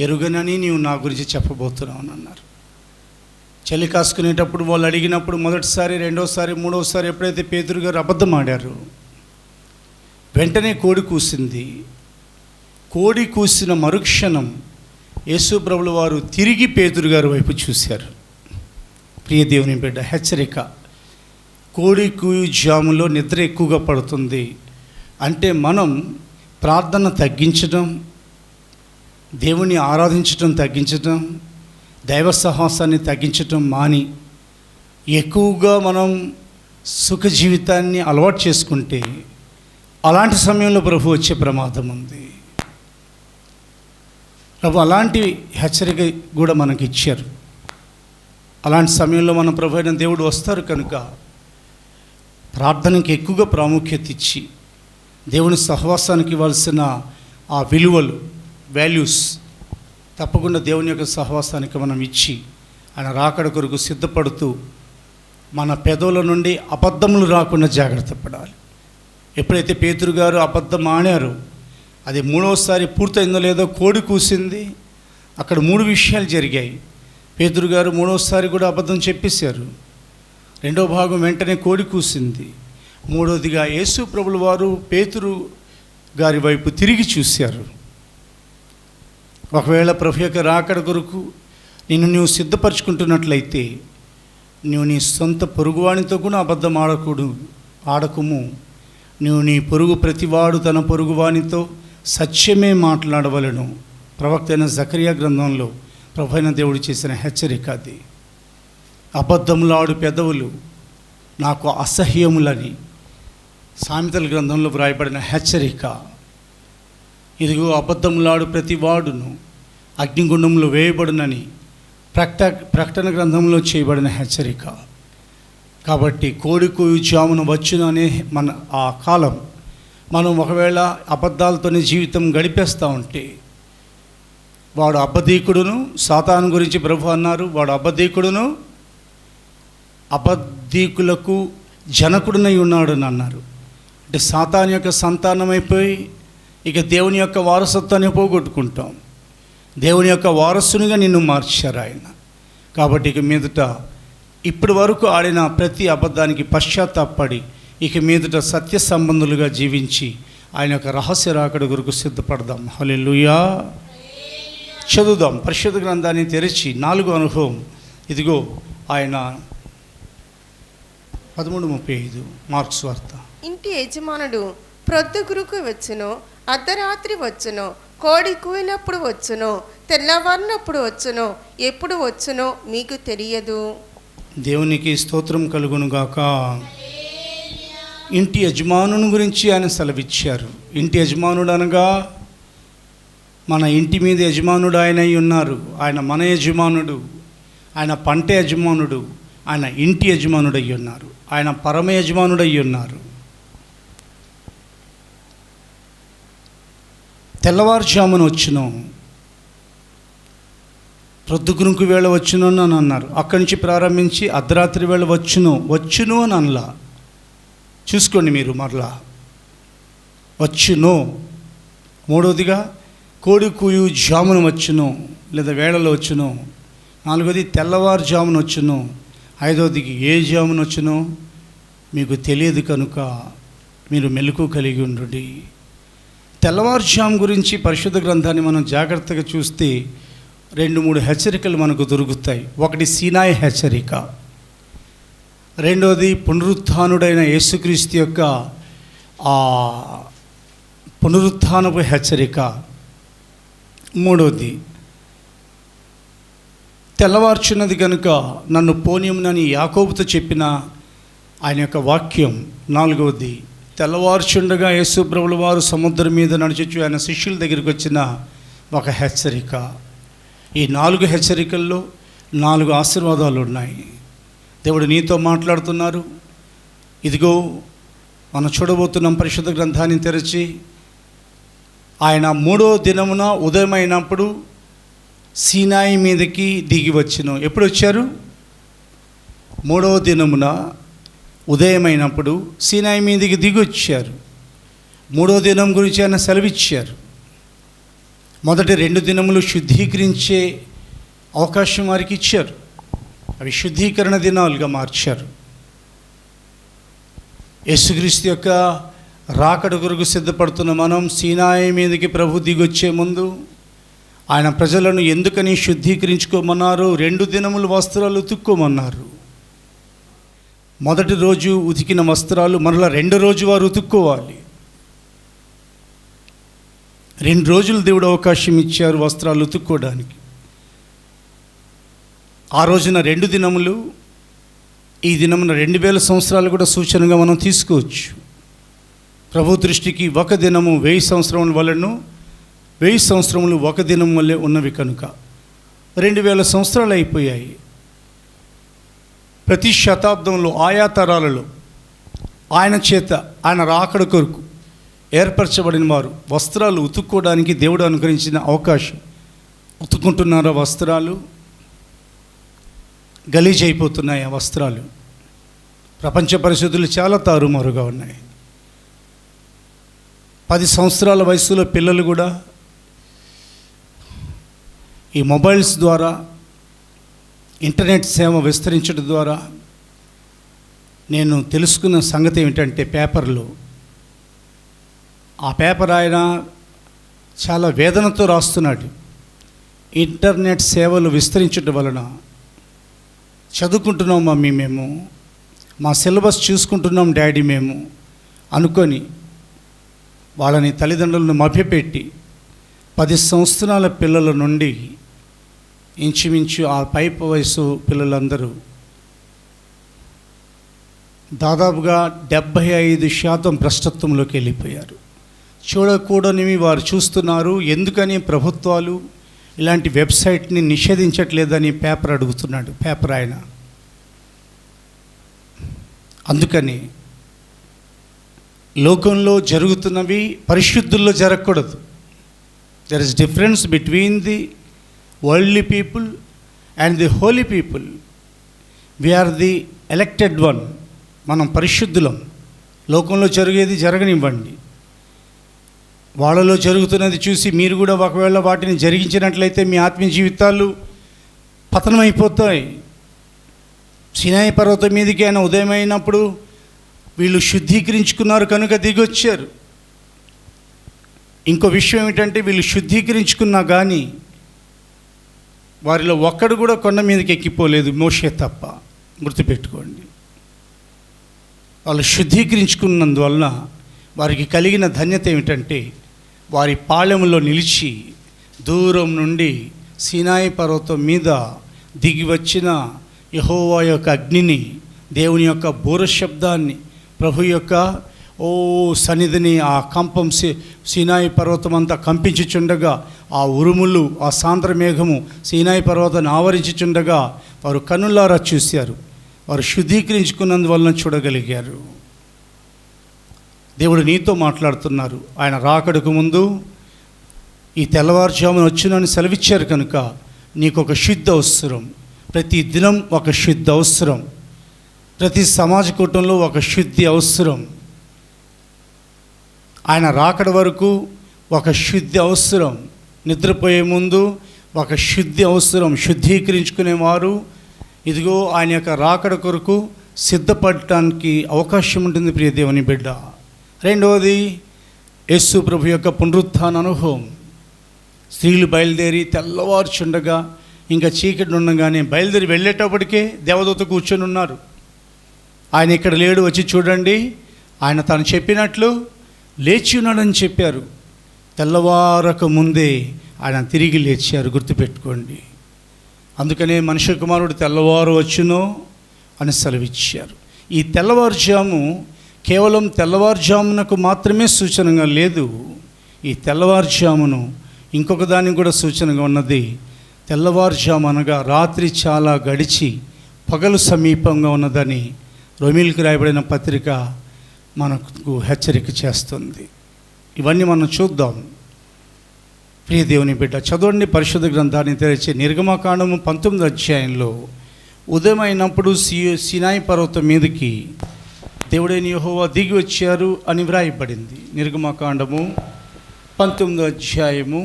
ఎరుగనని నీవు నా గురించి చెప్పబోతున్నావు అని అన్నారు. చలి కాసుకునేటప్పుడు వాళ్ళు అడిగినప్పుడు మొదటిసారి, రెండోసారి, మూడోసారి ఎప్పుడైతే పేతురు గారు అబద్ధం ఆడారు, వెంటనే కోడి కూసింది. కోడి కూసిన మరుక్షణం యేసు ప్రభుల వారు తిరిగి పేతురు గారి వైపు చూశారు. ప్రియ దేవుని బిడ్డ, హెచ్చరిక. కోడి కూయు జాములో నిద్ర ఎక్కువగా పడుతుంది అంటే మనం ప్రార్థన తగ్గించడం, దేవుని ఆరాధించడం తగ్గించడం, దైవ సహవాసాన్ని తగ్గించడం మాని ఎక్కువగా మనం సుఖ జీవితాన్ని అలవాటు చేసుకుంటే అలాంటి సమయంలో ప్రభు వచ్చే ప్రమాదం ఉంది. ప్రభు అలాంటి హెచ్చరిక కూడా మనకి ఇచ్చారు. అలాంటి సమయంలో మన ప్రభు అయిన దేవుడు వస్తారు కనుక ప్రార్థనకి ఎక్కువగా ప్రాముఖ్యత ఇచ్చి దేవుని సహవాసానికి ఇవ్వాల్సిన ఆ విలువలు, వాల్యూస్ తప్పకుండా దేవుని యొక్క సహవాసానికి మనం ఇచ్చి ఆయన రాకడ కొరకు సిద్ధపడుతూ మన పెదవుల నుండి అబద్ధములు రాకుండా జాగ్రత్త పడాలి. ఎప్పుడైతే పేతురు గారు అబద్ధం ఆడారో, అది 3వసారి పూర్తయిందో లేదో కోడి కూసింది. అక్కడ 3 విషయాలు జరిగాయి. పేతురు గారు 3వసారి కూడా అబద్ధం చెప్పేశారు. 2వ భాగం వెంటనే కోడి కూసింది. 3వదిగా యేసు ప్రభుల వారు పేతురు గారి వైపు తిరిగి చూశారు. ఒకవేళ ప్రభు యొక్క రాకడ కొరకు నిన్ను నువ్వు సిద్ధపరచుకుంటున్నట్లయితే నువ్వు నీ సొంత పొరుగువానితో కూడా అబద్ధం ఆడకుము. నువ్వు నీ పొరుగు ప్రతివాడు తన పొరుగువానితో సత్యమే మాట్లాడవలను. ప్రవక్త అయిన జకరియా గ్రంథంలో ప్రభువైన దేవుడు చేసిన హెచ్చరిక అది. అబద్ధములాడు పెదవులు నాకు అసహ్యములని సామెతల గ్రంథంలో వ్రాయబడిన హెచ్చరిక. ఇదిగో అబద్ధములాడు ప్రతివాడును అగ్నిగుండంలో వేయబడునని ప్రకటన గ్రంథంలో చేయబడిన హెచ్చరిక. కాబట్టి కోడి కూయు జామున వచ్చును అనే ఆ కాలం మనం ఒకవేళ అబద్ధాలతోనే జీవితం గడిపేస్తూ ఉంటే, వాడు అబద్ధీకుడును, సాతాను గురించి ప్రభు అన్నారు, వాడు అబద్ధీకుడును అబద్ధీకులకు జనకుడునై ఉన్నాడని అన్నారు. అంటే సాతాను యొక్క సంతానమైపోయి ఇక దేవుని యొక్క వారసత్వాన్ని పోగొట్టుకుంటాం. దేవుని యొక్క వారసునిగా నిన్ను మార్చారు ఆయన. కాబట్టి ఇక మీదట ఇప్పటి వరకు ఆడిన ప్రతి అబద్ధానికి పశ్చాత్తాపడి ఇక మీదట సత్య సంబంధులుగా జీవించి ఆయన యొక్క రహస్య రాకడ కొరకు సిద్ధపడదాం. హల్లెలూయా. చదువుదాం పరిశుద్ధ గ్రంథాన్ని తెరిచి 4వ అనుభవం. ఇదిగో ఆయన 13:35 మార్క్స్ వార్త. ఇంటి యజమానుడు ప్రొద్దుగురుకు వచ్చును, అర్ధరాత్రి వచ్చును, కోడి కూయినప్పుడు వచ్చును, తెల్లవారినప్పుడు వచ్చును, ఎప్పుడు వచ్చునో మీకు తెలియదు. దేవునికి స్తోత్రం కలుగునుగాక. ఇంటి యజమానుని గురించి ఆయన సెలవిచ్చారు. ఇంటి యజమానుడు అనగా మన ఇంటి మీద యజమానుడు ఆయన అయి ఉన్నారు. ఆయన మన యజమానుడు, ఆయన పంట యజమానుడు, ఆయన ఇంటి యజమానుడు అయి ఉన్నారు, ఆయన పరమ యజమానుడు అయి ఉన్నారు. తెల్లవారుజామున వచ్చును, ప్రొద్దుగురుకు వేళ వచ్చును అని అన్నారు. అక్కడి నుంచి ప్రారంభించి అర్ధరాత్రి వేళ వచ్చును అని అనలా. చూసుకోండి మీరు మరలా. వచ్చును. మూడవదిగా కోడి కూయు జామున వచ్చును లేదా వేళలో వచ్చును. నాలుగోది తెల్లవారుజామున వచ్చును. ఐదవదికి ఏ జామున వచ్చునో మీకు తెలియదు కనుక మీరు మెలకువ కలిగి ఉండండి. తెల్లవారుజాము గురించి పరిశుద్ధ గ్రంథాన్ని మనం జాగ్రత్తగా చూస్తే 2-3 హెచ్చరికలు మనకు దొరుకుతాయి. ఒకటి సీనాయి హెచ్చరిక, రెండవది పునరుత్థానుడైన యేసుక్రీస్తు యొక్క పునరుత్థానపు హెచ్చరిక, మూడవది తెల్లవార్చున్నది కనుక నన్ను పోనీయమునని యాకోబుతో చెప్పిన ఆయన యొక్క వాక్యం, నాలుగవది తెల్లవార్చుండగా యేసు ప్రభుల వారు సముద్రం మీద నడుచుచు ఆయన శిష్యుల దగ్గరికి వచ్చిన ఒక హెచ్చరిక. ఈ 4 హెచ్చరికల్లో 4 ఆశీర్వాదాలు ఉన్నాయి. దేవుడు నీతో మాట్లాడుతున్నారు. ఇదిగో మనం చూడబోతున్నాం పరిశుద్ధ గ్రంథాన్ని తెరిచి. ఆయన 3వ దినమున ఉదయం అయినప్పుడు సీనాయి మీదకి దిగి వచ్చును. ఎప్పుడు వచ్చారు? 3వ దినమున ఉదయం అయినప్పుడు సీనాయి మీదకి దిగి వచ్చారు. 3వ దినం గురించి ఆయన సెలవిచ్చారు. మొదటి 2 దినములు శుద్ధీకరించే అవకాశం వారికి ఇచ్చారు. అవి శుద్ధీకరణ దినాలుగా మార్చారు. యేసుక్రీస్తు యొక్క రాకడ కొరకు సిద్ధపడుతున్న మనం సీనాయి మీదకి ప్రభు దిగొచ్చే ముందు ఆయన ప్రజలను ఎందుకని శుద్ధీకరించుకోమన్నారు? 2 దినములు వస్త్రాలు ఉతుక్కోమన్నారు. మొదటి రోజు ఉతికిన వస్త్రాలు మరలా 2వ రోజు వారు ఉతుక్కోవాలి. 2 రోజులు దేవుడు అవకాశం ఇచ్చారు వస్త్రాలు ఉతుక్కోవడానికి. ఆ రోజున 2 దినములు, ఈ దినమున 2000 సంవత్సరాలు కూడా సూచనగా మనం తీసుకోవచ్చు. ప్రభు దృష్టికి 1 దినము 1000 సంవత్సరముల వలెను, 1000 సంవత్సరములు 1 దినం వల్లే ఉన్నవి కనుక 2000 సంవత్సరాలు అయిపోయాయి. ప్రతి శతాబ్దంలో ఆయా తరాలలో ఆయన చేత ఆయన రాకడ కొరకు ఏర్పరచబడిన వారు వస్త్రాలు ఉతుక్కోవడానికి దేవుడు అనుగ్రహించిన అవకాశం. ఉతుక్కుంటున్నారా వస్త్రాలు? గలీజ్ అయిపోతున్నాయి ఆ వస్త్రాలు. ప్రపంచ పరిస్థితులు చాలా తారుమారుగా ఉన్నాయి. 10 సంవత్సరాల వయసులో పిల్లలు కూడా ఈ మొబైల్స్ ద్వారా, ఇంటర్నెట్ సేవ విస్తరించడం ద్వారా నేను తెలుసుకున్న సంగతి ఏమిటంటే, పేపర్లో ఆ పేపర్ ఆయన చాలా వేదనతో రాస్తున్నాడు. ఇంటర్నెట్ సేవలు విస్తరించడం వలన చదువుకుంటున్నాం మమ్మీ, మేము మా సిలబస్ చూసుకుంటున్నాం డాడీ మేము అనుకొని వాళ్ళని తల్లిదండ్రులను మభ్యపెట్టి 10 సంవత్సరాల పిల్లల నుండి ఇంచుమించు ఆ పైపు వయసు పిల్లలందరూ దాదాపుగా 75% భ్రష్టత్వంలోకి వెళ్ళిపోయారు. చూడకూడనివి వారు చూస్తున్నారు. ఎందుకని ప్రభుత్వాలు ఇలాంటి వెబ్సైట్ని నిషేధించట్లేదని పేపర్ అడుగుతున్నాడు, పేపర్ ఆయన. అందుకని లోకంలో జరుగుతున్నవి పరిశుద్ధుల్లో జరగకూడదు. There is difference between the worldly people and the holy people. We are the elected one. మనం పరిశుద్ధులం. లోకంలో జరిగేది జరగనివ్వండి. వాళ్ళలో జరుగుతున్నది చూసి మీరు కూడా ఒకవేళ వాటిని జరిగించినట్లయితే మీ ఆత్మీయ జీవితాలు పతనమైపోతాయి. సినాయి పర్వతం మీదకి ఆయన ఉదయం అయినప్పుడు వీళ్ళు శుద్ధీకరించుకున్నారు కనుక దిగొచ్చారు. ఇంకో విషయం ఏమిటంటే, వీళ్ళు శుద్ధీకరించుకున్నా కానీ వారిలో ఒక్కడు కూడా కొండ మీదకి ఎక్కిపోలేదు, మోషే తప్ప. గుర్తుపెట్టుకోండి. వాళ్ళు శుద్ధీకరించుకున్నందువలన వారికి కలిగిన ధన్యత ఏమిటంటే, వారి పాళెంలో నిలిచి దూరం నుండి సీనాయి పర్వతం మీద దిగి వచ్చిన యెహోవా యొక్క అగ్నిని, దేవుని యొక్క బూర శబ్దాన్ని, ప్రభు యొక్క సన్నిధిని, ఆ కంపం సీనాయి పర్వతం అంతా కంపించుచుండగా, ఆ ఉరుములు, ఆ సాంద్ర మేఘము సీనాయి పర్వతాన్ని ఆవరించుచుండగా వారు కన్నులారా చూశారు. వారు శుద్ధీకరించుకున్నందువలన చూడగలిగారు. దేవుడు నీతో మాట్లాడుతున్నారు. ఆయన రాకడకు ముందు ఈ తెల్లవారుజామున వచ్చునని సెలవిచ్చారు కనుక నీకు ఒక శుద్ధి అవసరం. ప్రతి దినం ఒక శుద్ధి అవసరం. ప్రతి సమాజ కూటంలో ఒక శుద్ధి అవసరం. ఆయన రాకడ వరకు ఒక శుద్ధి అవసరం. నిద్రపోయే ముందు ఒక శుద్ధి అవసరం. శుద్ధీకరించుకునేవారు ఇదిగో ఆయన యొక్క రాకడ కొరకు సిద్ధపడటానికి అవకాశం ఉంటుంది ప్రియ దేవుని బిడ్డ. రెండవది, యేసు ప్రభు యొక్క పునరుత్థాన అనుభవం. స్త్రీలు బయలుదేరి తెల్లవారుచుండగా, ఇంకా చీకటి ఉండగానే బయలుదేరి వెళ్ళేటప్పటికే దేవదూత కూర్చొని ఉన్నారు. ఆయన ఇక్కడ లేడు, వచ్చి చూడండి. ఆయన తాను చెప్పినట్లు లేచి ఉన్నాడని చెప్పారు. తెల్లవారక ముందే ఆయన తిరిగి లేచారు. గుర్తుపెట్టుకోండి. అందుకనే మనుష్య కుమారుడు తెల్లవారు వచ్చునో అని సెలవిచ్చారు. ఈ తెల్లవారుజాము కేవలం తెల్లవారుజామునకు మాత్రమే సూచనగా లేదు. ఈ తెల్లవారుజామును ఇంకొక దానికి కూడా సూచనగా ఉన్నది. తెల్లవారుజాము అనగా రాత్రి చాలా గడిచి పగలు సమీపంగా ఉన్నదని రోమీయులకు రాయబడిన పత్రిక మనకు హెచ్చరిక చేస్తుంది. ఇవన్నీ మనం చూద్దాం. ప్రియ దేవుని బిడ్డ, చదవండి పరిశుద్ధ గ్రంథాన్ని తెరిచి నిర్గమకాండము 19వ అధ్యాయంలో ఉదయం అయినప్పుడు సీనాయి పర్వతం మీదకి దేవుడైన యెహోవా దిగి వచ్చారు అని వ్రాయబడింది. నిర్గమకాండము 19వ అధ్యాయము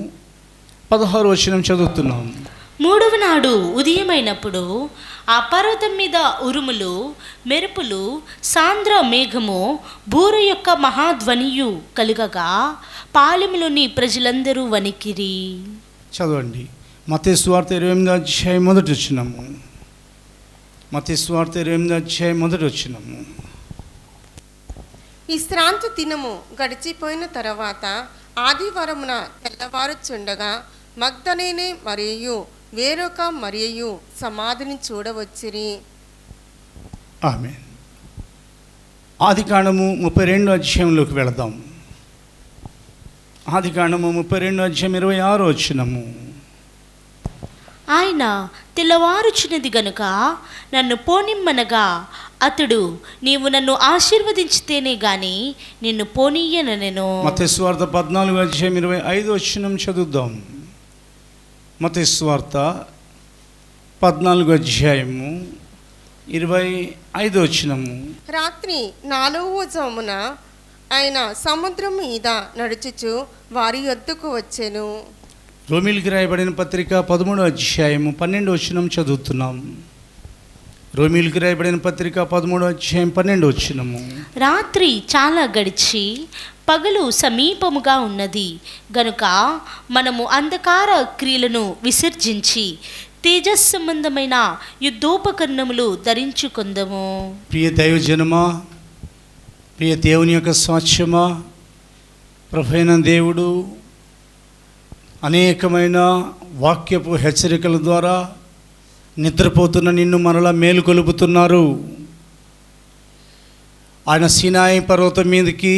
16వ వచనం చదువుతున్నాం. 3వ నాడు ఉదయమైనప్పుడు ఆ పర్వతం మీద ఉరుములు, మెరుపులు, సాంద్ర మేఘము, బూర యొక్క మహాధ్వనియు కలుగగా పాలెములోని ప్రజలందరూ వణికిరి. చదవండి. మత్తయి సువార్త 28వ అధ్యాయం మొదటి వచనము. మత్తయి సువార్త 28వ అధ్యాయం మొదటి వచనము. ఈ శ్రాంతి దినము గడిచిపోయిన తర్వాత ఆదివారమున తెల్లవారుచుండగా మగ్దలేనే మరియు వేరొక మరియు సమాధిని చూడవచ్చిరి. ఆమేన్. ఆదికాండము 32వ అధ్యాయంలోకి వెళదాం. ఆదికాండము 32వ అధ్యాయం 26వ వచనము. ఆయన తెల్లవారుచున్నది గనుక నన్ను పోనిమ్మనగా అతడు, నీవు నన్ను ఆశీర్వదించితేనే గాని నిన్ను పోనీయనెను. మత్తయి సువార్త 14వ అధ్యాయం 25వ వచనం చదువుదాం. మత్తయి సువార్త 14వ అధ్యాయము 25వ వచనము. రాత్రి 4వ జామున ఆయన సముద్రం మీద నడుచుచు వారి యొద్దకు వచ్చెను. రోమీయులకు రాయబడిన పత్రిక 13వ అధ్యాయము 12వ వచనం చదువుతున్నాం. రోమీయులకు రాయబడిన పత్రిక 13వ అధ్యాయం 12వ వచనము. రాత్రి చాలా గడిచి పగలు సమీపముగా ఉన్నది గనుక మనము అంధకార క్రియలను విసర్జించి తేజస్ సంబంధమైన యుద్ధోపకరణములు ధరించుకుందము. ప్రియ దైవజనమా, ప్రియ దేవుని యొక్క సాక్ష్యమా, ప్రభువైన దేవుడు అనేకమైన వాక్యపు హెచ్చరికల ద్వారా నిద్రపోతున్న నిన్ను మరలా మేలుకొలుపుతున్నారు. ఆయన సీనాయి పర్వతం మీదకి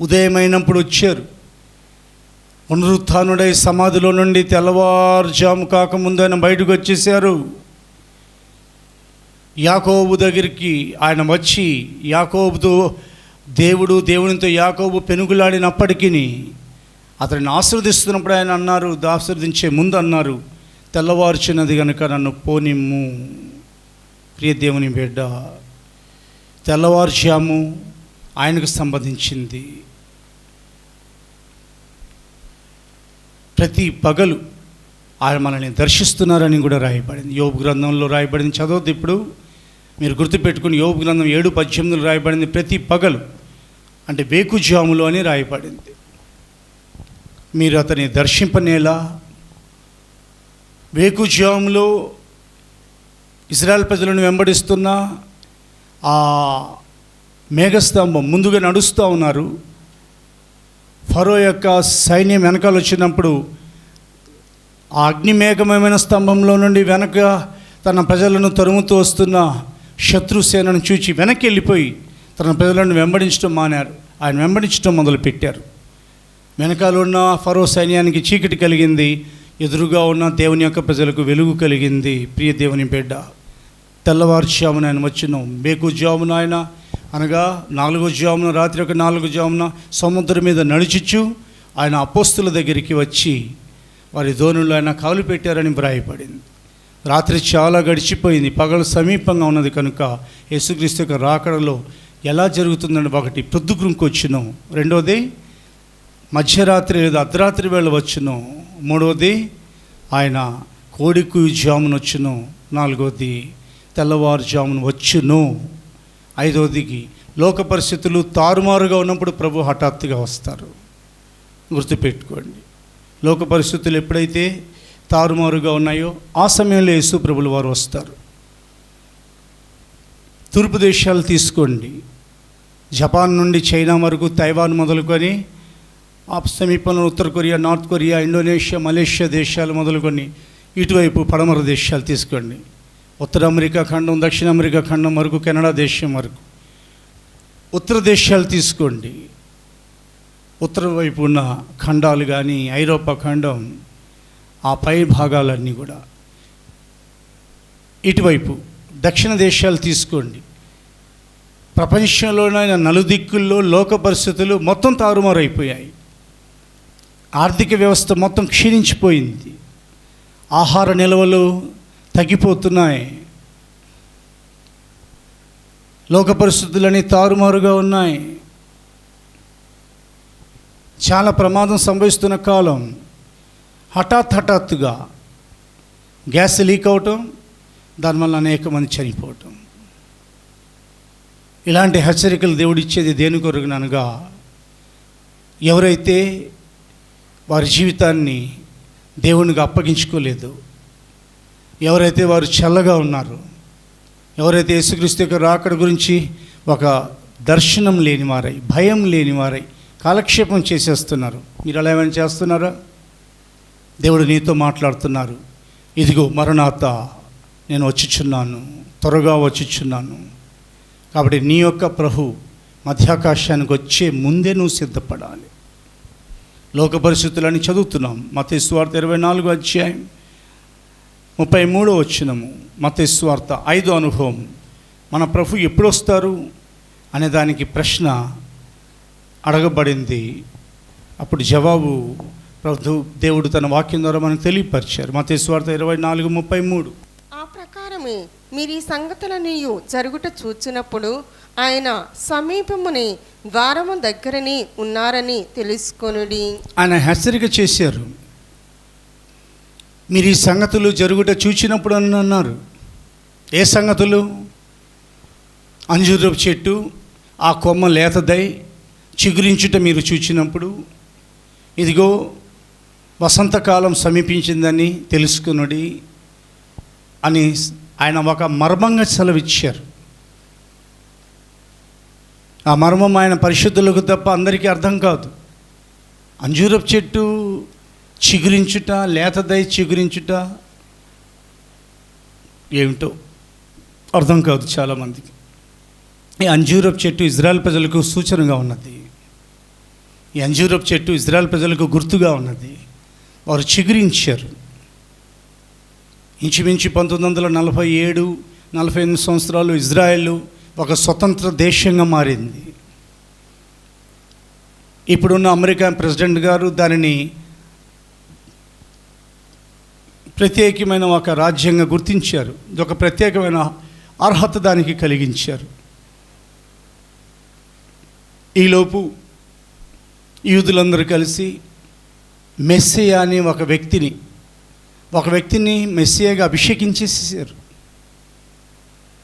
ఉదయమైనప్పుడు వచ్చారు. పునరుత్థానుడై సమాధిలో నుండి తెల్లవారుజాము కాకముందు ఆయన బయటకు వచ్చేసారు. యాకోబు దగ్గరికి ఆయన వచ్చి యాకోబుతో దేవునితో యాకోబు పెనుగులాడినప్పటికీ అతన్ని ఆశీర్వదిస్తున్నప్పుడు ఆయన అన్నారు, ఆశీర్వదించే ముందు అన్నారు, తెల్లవారుచున్నది కనుక నన్ను పోనిమ్ము. ప్రియ దేవుని బిడ్డ, తెల్లవారుజాము ఆయనకు సంబంధించింది. ప్రతి పగలు ఆయన మనల్ని దర్శిస్తున్నారని కూడా రాయబడింది. యోబు గ్రంథంలో రాయబడింది. చదవద్దు ఇప్పుడు, మీరు గుర్తుపెట్టుకుని. యోబు గ్రంథం 7:18 రాయబడింది. ప్రతి పగలు అంటే వేకుజాములో అని రాయబడింది. మీరు అతని దర్శింపనేలా వేకుజాములో ఇజ్రాయెల్ ప్రజలను వెంబడిస్తున్న ఆ మేఘస్తంభం ముందుగా నడుస్తూ ఉన్నారు. ఫరో యొక్క సైన్యం వెనకాల వచ్చినప్పుడు ఆ అగ్నిమేఘమైన స్తంభంలో నుండి వెనక తన ప్రజలను తరుముతూ వస్తున్న శత్రుసేనను చూచి వెనక్కి వెళ్ళిపోయి తన ప్రజలను వెంబడించడం మానారు. ఆయన వెంబడించడం మొదలుపెట్టారు. వెనకాల ఉన్న ఫరో సైన్యానికి చీకటి కలిగింది, ఎదురుగా ఉన్న దేవుని యొక్క ప్రజలకు వెలుగు కలిగింది. ప్రియ దేవుని బిడ్డ, తెల్లవారుజామున ఆయన వచ్చినాం. వేకుజామున ఆయన అనగా 4వ జామున, రాత్రి 4 జామున సముద్రం మీద నడిచిచ్చు ఆయన అపోస్తుల దగ్గరికి వచ్చి వారి ధోనులు ఆయన కాలు పెట్టారని వ్రాయపడింది. రాత్రి చాలా గడిచిపోయింది, పగలు సమీపంగా ఉన్నది కనుక యేసుక్రీస్తు యొక్క రాకడలో ఎలా జరుగుతుందని ఒకటి ప్రొద్దుగుంకు వచ్చినాం. రెండవది మధ్యరాత్రి లేదా అర్ధరాత్రి వేళ వచ్చును. మూడవది ఆయన కోడికు జామున వచ్చును. నాలుగవది తెల్లవారుజామున వచ్చును. ఐదవదికి లోక పరిస్థితులు తారుమారుగా ఉన్నప్పుడు ప్రభు హఠాత్తుగా వస్తారు. గుర్తుపెట్టుకోండి, లోక పరిస్థితులు ఎప్పుడైతే తారుమారుగా ఉన్నాయో ఆ సమయంలో యేసు ప్రభుల వారు వస్తారు. తూర్పు దేశాలు తీసుకోండి, జపాన్ నుండి చైనా వరకు, తైవాన్ మొదలుకొని ఆ సమీపంలో ఉత్తర Korea, north Korea, Indonesia, Malaysia దేశాలు మొదలుకొని ఇటువైపు పడమర దేశాలు తీసుకోండి. ఉత్తర అమెరికా ఖండం, దక్షిణ అమెరికా ఖండం వరకు, కెనడా దేశం వరకు. ఉత్తర దేశాలు తీసుకోండి, ఉత్తర వైపు ఉన్న ఖండాలు కానీ, ఐరోపా ఖండం, ఆ పై భాగాలన్నీ కూడా. ఇటువైపు దక్షిణ దేశాలు తీసుకోండి. ప్రపంచంలోనైనా నలుదిక్కుల్లో లోక పరిస్థితులు మొత్తం తారుమారైపోయాయి. ఆర్థిక వ్యవస్థ మొత్తం క్షీణించిపోయింది. ఆహార నిల్వలు తగ్గిపోతున్నాయి. లోక పరిస్థితులన్నీ తారుమారుగా ఉన్నాయి. చాలా ప్రమాదం సంభవిస్తున్న కాలం. హఠాత్తుగా గ్యాస్ లీక్ అవటం, దానివల్ల అనేక మంది చనిపోవటం. ఇలాంటి హెచ్చరికలు దేవుడు ఇచ్చేది దేని కొరకునగా, ఎవరైతే వారి జీవితాన్ని దేవునికి అప్పగించుకోలేదు, ఎవరైతే వారు చల్లగా ఉన్నారు, ఎవరైతే యేసుక్రీస్తు యొక్క రాకడ గురించి ఒక దర్శనం లేనివారై, భయం లేనివారై కాలక్షేపం చేసేస్తున్నారు. మీరు అలా ఏమైనా చేస్తున్నారా? దేవుడు నీతో మాట్లాడుతున్నారు. ఇదిగో మరణాత, నేను వచ్చుచున్నాను, త్వరగా వచ్చుచున్నాను. కాబట్టి నీ యొక్క ప్రభు మధ్యాకాశానికి వచ్చే ముందే నువ్వు సిద్ధపడాలి. లోక పరిస్థితులని చదువుతున్నాం. మత్తయి సువార్త 24:33 మత్తయి సువార్త 5వ అనుభవం. మన ప్రభు ఎప్పుడు వస్తారు అనే దానికి ప్రశ్న అడగబడింది. అప్పుడు జవాబు దేవుడు తన వాక్యం ద్వారా మనకు తెలియపరిచారు. మత్తయి సువార్త 24:33. ఆ ప్రకారమే మీరు ఈ సంగతులన్నీ జరుగుట చూచినప్పుడు ఆయన సమీపముని ద్వారము దగ్గరని ఉన్నారని తెలుసుకొనుడి. ఆయన హెచ్చరిక చేశారు. మీరు ఈ సంగతులు జరుగుట చూచినప్పుడు అని అన్నారు. ఏ సంగతులు? అంజూరపు చెట్టు ఆ కొమ్మ లేతదై చిగురించుట మీరు చూచినప్పుడు, ఇదిగో వసంతకాలం సమీపించిందని తెలుసుకునుడి. అని ఆయన ఒక మర్మంగా సెలవిచ్చారు. ఆ మర్మం ఆయన పరిశుద్ధులకు తప్ప అందరికీ అర్థం కాదు. అంజూరపు చెట్టు చిగురించుట, లేతదై చిగురించుట ఏమిటో అర్థం కాదు చాలామందికి. ఈ అంజూరపు చెట్టు ఇజ్రాయెల్ ప్రజలకు సూచనగా ఉన్నది. ఈ అంజూరపు చెట్టు ఇజ్రాయెల్ ప్రజలకు గుర్తుగా ఉన్నది. వారు చిగురించారు. ఇంచుమించు 1947-48 సంవత్సరాలు ఇజ్రాయెల్ ఒక స్వతంత్ర దేశంగా మారింది. ఇప్పుడున్న అమెరికా ప్రెసిడెంట్ గారు దానిని ప్రత్యేకమైన ఒక రాజ్యంగా గుర్తించారు. ఒక ప్రత్యేకమైన అర్హత దానికి కలిగించారు. ఈలోపు యూదులందరూ కలిసి మెస్సియా అని ఒక వ్యక్తిని మెస్సియాగా అభిషేకించేసేసారు.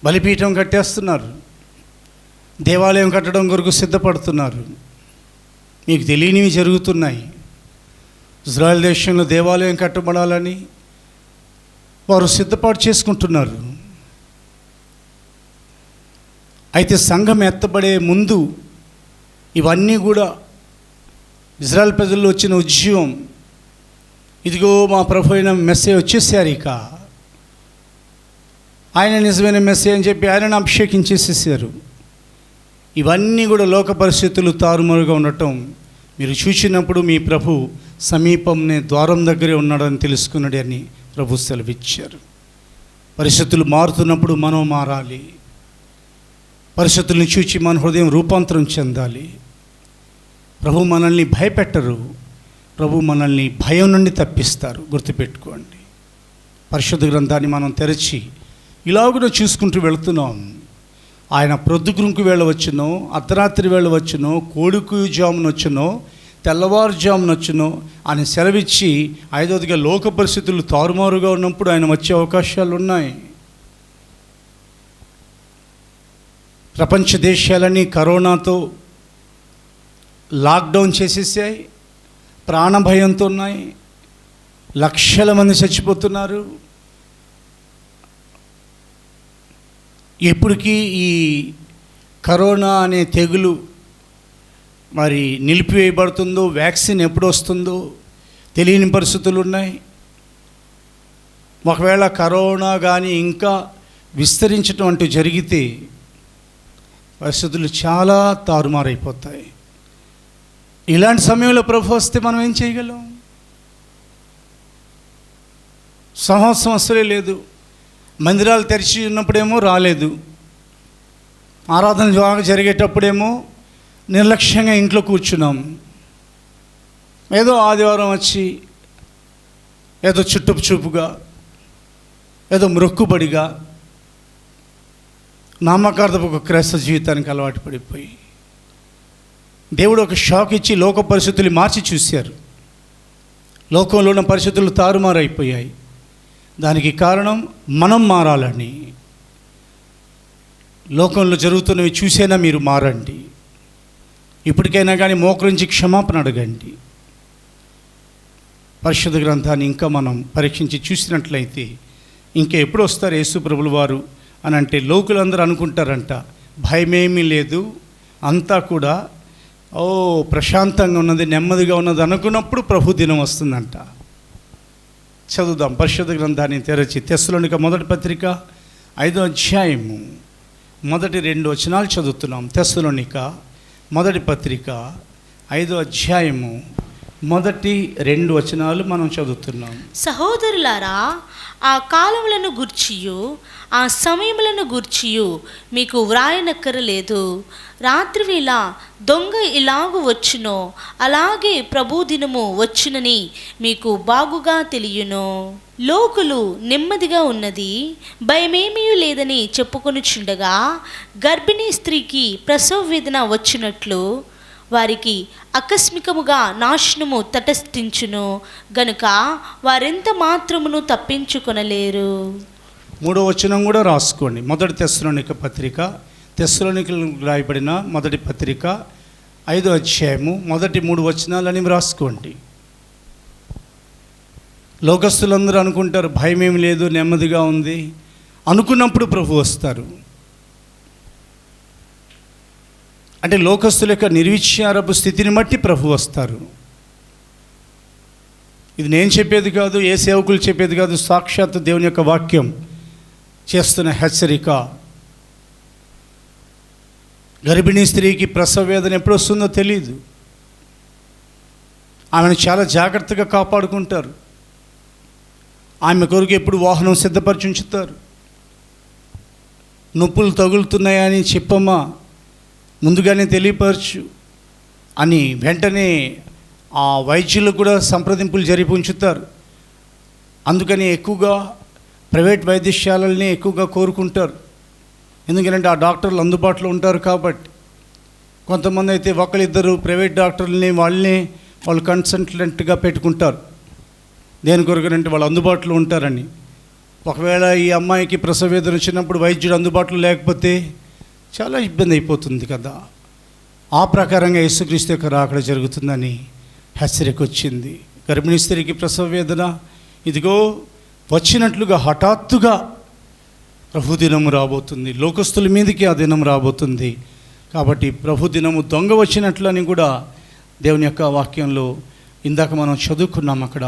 బలిపీఠం కట్టేస్తున్నారు. దేవాలయం కట్టడం కొరకు సిద్ధపడుతున్నారు. మీకు తెలియనివి జరుగుతున్నాయి. ఇజ్రాయెల్ దేశంలో దేవాలయం కట్టబడాలని వారు సిద్ధపాటు చేసుకుంటున్నారు. అయితే సంఘం ఎత్తబడే ముందు ఇవన్నీ కూడా ఇజ్రాయెల్ ప్రజల్లో వచ్చిన ఉద్యమం, ఇదిగో మా ప్రభు అయిన మెస్సే వచ్చేసారు, ఇక ఆయన నిజమైన మెస్సే అని చెప్పి ఆయనను అభిషేకించేసేసారు. ఇవన్నీ కూడా లోక పరిస్థితులు తారుమారుగా ఉండటం మీరు చూసినప్పుడు మీ ప్రభు సమీపంనే ద్వారం దగ్గరే ఉన్నాడని తెలుసుకున్నాడు అని ప్రభు సెలవిచ్చారు. పరిస్థితులు మారుతున్నప్పుడు మనం మారాలి. పరిస్థితుల్ని చూచి మన హృదయం రూపాంతరం చెందాలి. ప్రభు మనల్ని భయపెట్టరు. ప్రభు మనల్ని భయం నుండి తప్పిస్తారు. గుర్తుపెట్టుకోండి. పరిశుద్ధ గ్రంథాన్ని మనం తెరచి ఇలాగున చూసుకుంటూ వెళుతున్నాం. ఆయన ప్రొద్దుగురుంకు వెళ్ళవచ్చునో, అర్ధరాత్రి వెళ్ళవచ్చునో, కోడుకు జామునొచ్చునో, తెల్లవారుజామునొచ్చునో అని సెలవిచ్చి, ఐదవదిగా లోక పరిస్థితులు తారుమారుగా ఉన్నప్పుడు ఆయన వచ్చే అవకాశాలు ఉన్నాయి. ప్రపంచ దేశాలన్నీ కరోనాతో లాక్డౌన్ చేసేసాయి. ప్రాణభయంతో ఉన్నాయి. లక్షల మంది చచ్చిపోతున్నారు. ఎప్పటికీ ఈ కరోనా అనే తెగులు మరి నిలిపివేయబడుతుందో, వ్యాక్సిన్ ఎప్పుడు వస్తుందో తెలియని పరిస్థితులు ఉన్నాయి. ఒకవేళ కరోనా కానీ ఇంకా విస్తరించడం అంటూ జరిగితే పరిస్థితులు చాలా తారుమారైపోతాయి. ఇలాంటి సమయంలో ప్రభు వస్తే మనం ఏం చేయగలం? సంవత్సరం అసలే లేదు. మందిరాలు తెరిచి ఉన్నప్పుడేమో రాలేదు. ఆరాధన బాగా జరిగేటప్పుడేమో నిర్లక్ష్యంగా ఇంట్లో కూర్చున్నాం. ఏదో ఆదివారం వచ్చి ఏదో చుట్టుపు చూపుగా, ఏదో మొక్కుబడిగా, నామకార్థపు ఒక క్రైస్తవ జీవితానికి అలవాటు పడిపోయి దేవుడు ఒక షాక్ ఇచ్చి లోక పరిస్థితులు మార్చి చూశారు. లోకంలో ఉన్న పరిస్థితులు తారుమారైపోయాయి. దానికి కారణం మనం మారాలని. లోకంలో జరుగుతున్నవి చూసైనా మీరు మారండి. ఇప్పటికైనా కానీ మోకరించి క్షమాపణ అడగండి. పరిశుద్ధ గ్రంథాన్ని ఇంకా మనం పరీక్షించి చూసినట్లయితే ఇంకా ఎప్పుడు వస్తారు యేసు ప్రభులు వారు అని అంటే లోకులందరూ అనుకుంటారంట భయమేమీ లేదు, అంతా కూడా ప్రశాంతంగా ఉన్నది, నెమ్మదిగా ఉన్నది అనుకున్నప్పుడు ప్రభు దినం వస్తుందంట. చదువుదాం పరిశుద్ధ గ్రంథాన్ని తెరచి తెస్సలోనిక మొదటి పత్రిక 5వ అధ్యాయము మొదటి 2 వచనాలు చదువుతున్నాం. తెస్సలోనిక మొదటి పత్రిక 5వ అధ్యాయము మొదటి 2 వచనాలు మనం చదువుతున్నాం. సహోదరులారా, ఆ కాలములను గూర్చియు ఆ సమయములను గూర్చియు మీకు వ్రాయనక్కరలేదు. రాత్రివేళ దొంగ ఇలాగు వచ్చునో అలాగే ప్రభు దినము వచ్చునని మీకు బాగుగా తెలియను. లోకులు నెమ్మదిగా ఉన్నది, భయమేమీ లేదని చెప్పుకొనుచుండగా గర్భిణీ స్త్రీకి ప్రసవ వేదన వచ్చినట్లు వారికి ఆకస్మికముగా నాశనము తటస్థించును గనుక వారెంత మాత్రమును తప్పించుకొనలేరు. 3వ వచనం కూడా రాసుకోండి. మొదటి తెస్సలోనిక పత్రిక, తెస్సలోనికలకు రాయబడిన మొదటి పత్రిక 5వ అధ్యాయము మొదటి 3 వచనాలని రాసుకోండి. లోకస్తులందరూ అనుకుంటారు భయం ఏమి లేదు, నెమ్మదిగా ఉంది అనుకున్నప్పుడు ప్రభు వస్తారు. అంటే లోకస్తుల యొక్క నిర్విచారపు స్థితిని బట్టి ప్రభు వస్తారు. ఇది నేను చెప్పేది కాదు, ఏ సేవకులు చెప్పేది కాదు, సాక్షాత్తు దేవుని యొక్క వాక్యం చేస్తున్న హెచ్చరిక. గర్భిణీ స్త్రీకి ప్రసవ వేదన ఎప్పుడు వస్తుందో తెలియదు. ఆమెను చాలా జాగ్రత్తగా కాపాడుకుంటారు. ఆమె కొరకు ఎప్పుడు వాహనం సిద్ధపరిచి ఉంచుతారు. నొప్పులు తగులుతున్నాయని చెప్పమ్మా, ముందుగానే తెలియపరచు అని వెంటనే ఆ వైద్యులకు కూడా సంప్రదింపులు జరిపి ఉంచుతారు. అందుకని ఎక్కువగా ప్రైవేట్ వైద్యశాలల్ని ఎక్కువగా కోరుకుంటారు. ఎందుకంటే ఆ డాక్టర్లు అందుబాటులో ఉంటారు కాబట్టి. కొంతమంది అయితే ఒకరిద్దరు ప్రైవేట్ డాక్టర్లని వాళ్ళు కన్సల్టెంట్గా పెట్టుకుంటారు. దేని కొరకనంటే వాళ్ళు అందుబాటులో ఉంటారని. ఒకవేళ ఈ అమ్మాయికి ప్రసవ వేదన వచ్చినప్పుడు వైద్యుడు అందుబాటులో లేకపోతే చాలా ఇబ్బంది అయిపోతుంది కదా. ఆ ప్రకారంగా యేసుక్రీస్తు యొక్క రాకడ జరుగుతుందని హెచ్చరిక వచ్చింది. గర్భిణీ స్త్రీకి ప్రసవ వేదన, ఇదిగో వచ్చినట్లుగా హఠాత్తుగా ప్రభు దినము రాబోతుంది. లోకస్తుల మీదకి ఆ దినం రాబోతుంది. కాబట్టి ప్రభు దినము దొంగ వచ్చినట్లని కూడా దేవుని యొక్క వాక్యంలో ఇందాక మనం చదువుకున్నాం. అక్కడ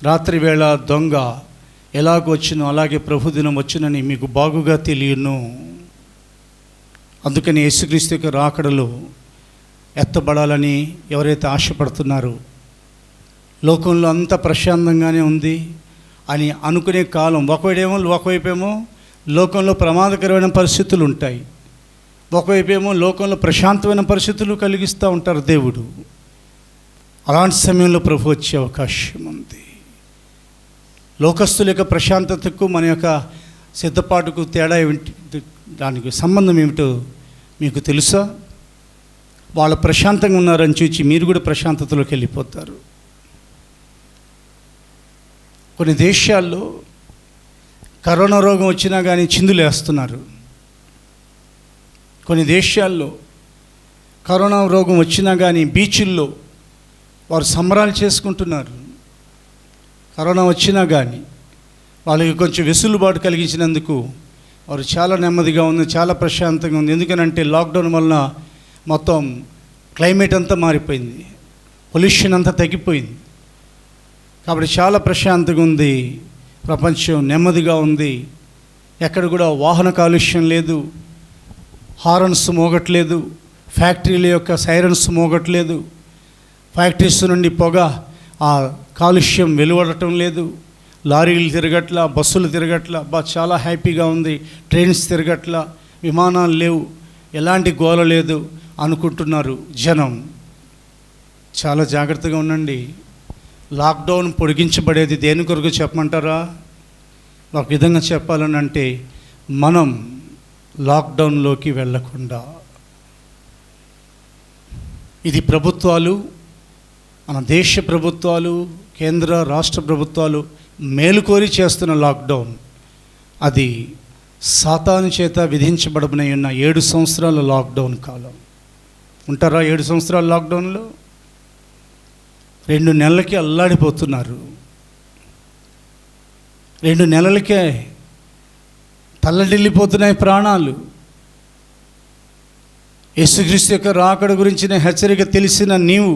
రాత్రి వేళ దొంగ ఎలాగొచ్చినో అలాగే ప్రభు దినం వచ్చినని మీకు బాగుగా తెలియను. అందుకని యేసుక్రీస్తు యొక్క రాకడలో ఎత్తబడాలని ఎవరైతే ఆశపడుతున్నారో, లోకంలో అంత ప్రశాంతంగానే ఉంది అని అనుకునే కాలం ఒకవైపేమో లోకంలో ప్రమాదకరమైన పరిస్థితులు ఉంటాయి, ఒకవైపేమో లోకంలో ప్రశాంతమైన పరిస్థితులు కలిగిస్తూ ఉంటారు దేవుడు. అలాంటి సమయంలో ప్రభు వచ్చే అవకాశం ఉంది. లోకస్తుల యొక్క ప్రశాంతతకు మన యొక్క సిద్ధపాటుకు తేడా ఏమిటి, దానికి సంబంధం ఏమిటో మీకు తెలుసా? వాళ్ళు ప్రశాంతంగా ఉన్నారని చూచి మీరు కూడా ప్రశాంతతలోకి వెళ్ళిపోతారు. కొన్ని దేశాల్లో కరోనా రోగం వచ్చినా కానీ చిందులు వేస్తున్నారు. కొన్ని దేశాల్లో కరోనా రోగం వచ్చినా కానీ బీచుల్లో వారు సంబరాలు చేసుకుంటున్నారు. కరోనా వచ్చినా కానీ వాళ్ళకి కొంచెం వెసులుబాటు కలిగించినందుకు వారు చాలా నెమ్మదిగా ఉంది, చాలా ప్రశాంతంగా ఉంది. ఎందుకనంటే లాక్డౌన్ వలన మొత్తం క్లైమేట్ అంతా మారిపోయింది, పొల్యూషన్ అంతా తగ్గిపోయింది. కాబట్టి చాలా ప్రశాంతంగా ఉంది, ప్రపంచం నెమ్మదిగా ఉంది. ఎక్కడ కూడా వాహన కాలుష్యం లేదు, హారన్స్ మోగట్లేదు, ఫ్యాక్టరీల యొక్క సైరన్స్ మోగట్లేదు, ఫ్యాక్టరీస్ నుండి పొగ ఆ కాలుష్యం వెలువడటం లేదు, లారీలు తిరగట్ల, బస్సులు తిరగట్ల, చాలా హ్యాపీగా ఉంది. ట్రైన్స్ తిరగట్ల, విమానాలు లేవు, ఎలాంటి గోల లేదు అనుకుంటున్నారు జనం. చాలా జాగ్రత్తగా ఉండండి. లాక్డౌన్ పొడిగించబడేది దేని కొరకు చెప్పమంటారా? ఒక విధంగా చెప్పాలని అంటే మనం లాక్డౌన్లోకి వెళ్ళకుండా. ఇది ప్రభుత్వాలు, మన దేశ ప్రభుత్వాలు, కేంద్ర రాష్ట్ర ప్రభుత్వాలు మేలుకోరి చేస్తున్న లాక్డౌన్. అది సాతాను చేత విధించబడబడిన 7 సంవత్సరాల లాక్డౌన్ కాలం. ఉంటారా 7 సంవత్సరాల లాక్డౌన్లో? 2 నెలలకి అల్లాడిపోతున్నారు. 2 నెలలకే తల్లడిల్లిపోతున్నాయి ప్రాణాలు. యేసుక్రీస్తు యొక్క రాకడ గురించిన హెచ్చరిక తెలిసిన నీవు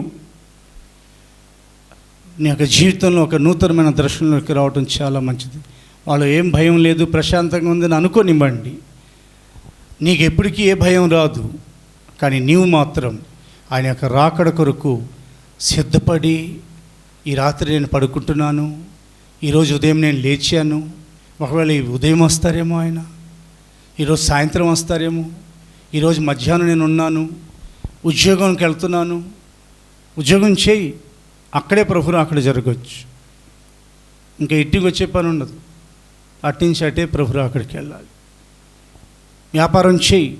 నీ యొక్క జీవితంలో ఒక నూతనమైన దర్శనంలోకి రావడం చాలా మంచిది. వాళ్ళు ఏం భయం లేదు, ప్రశాంతంగా ఉందని అనుకోనివ్వండి. నీకు ఎప్పటికీ ఏ భయం రాదు. కానీ నీవు మాత్రం ఆయన యొక్క రాకడ కొరకు సిద్ధపడి, ఈ రాత్రి నేను పడుకుంటున్నాను, ఈరోజు ఉదయం నేను లేచాను, ఒకవేళ ఈ ఉదయం వస్తారేమో ఆయన, ఈరోజు సాయంత్రం వస్తారేమో, ఈరోజు మధ్యాహ్నం నేను ఉన్నాను, ఉద్యోగంకి వెళ్తున్నాను, ఉద్యోగం చేయి, అక్కడే ప్రభు రాకడ జరగవచ్చు. ఇంకా ఇంటికి వచ్చే పని ఉండదు, అట్నుంచి అటే ప్రభు రాకడికి వెళ్ళాలి. వ్యాపారం చేయి.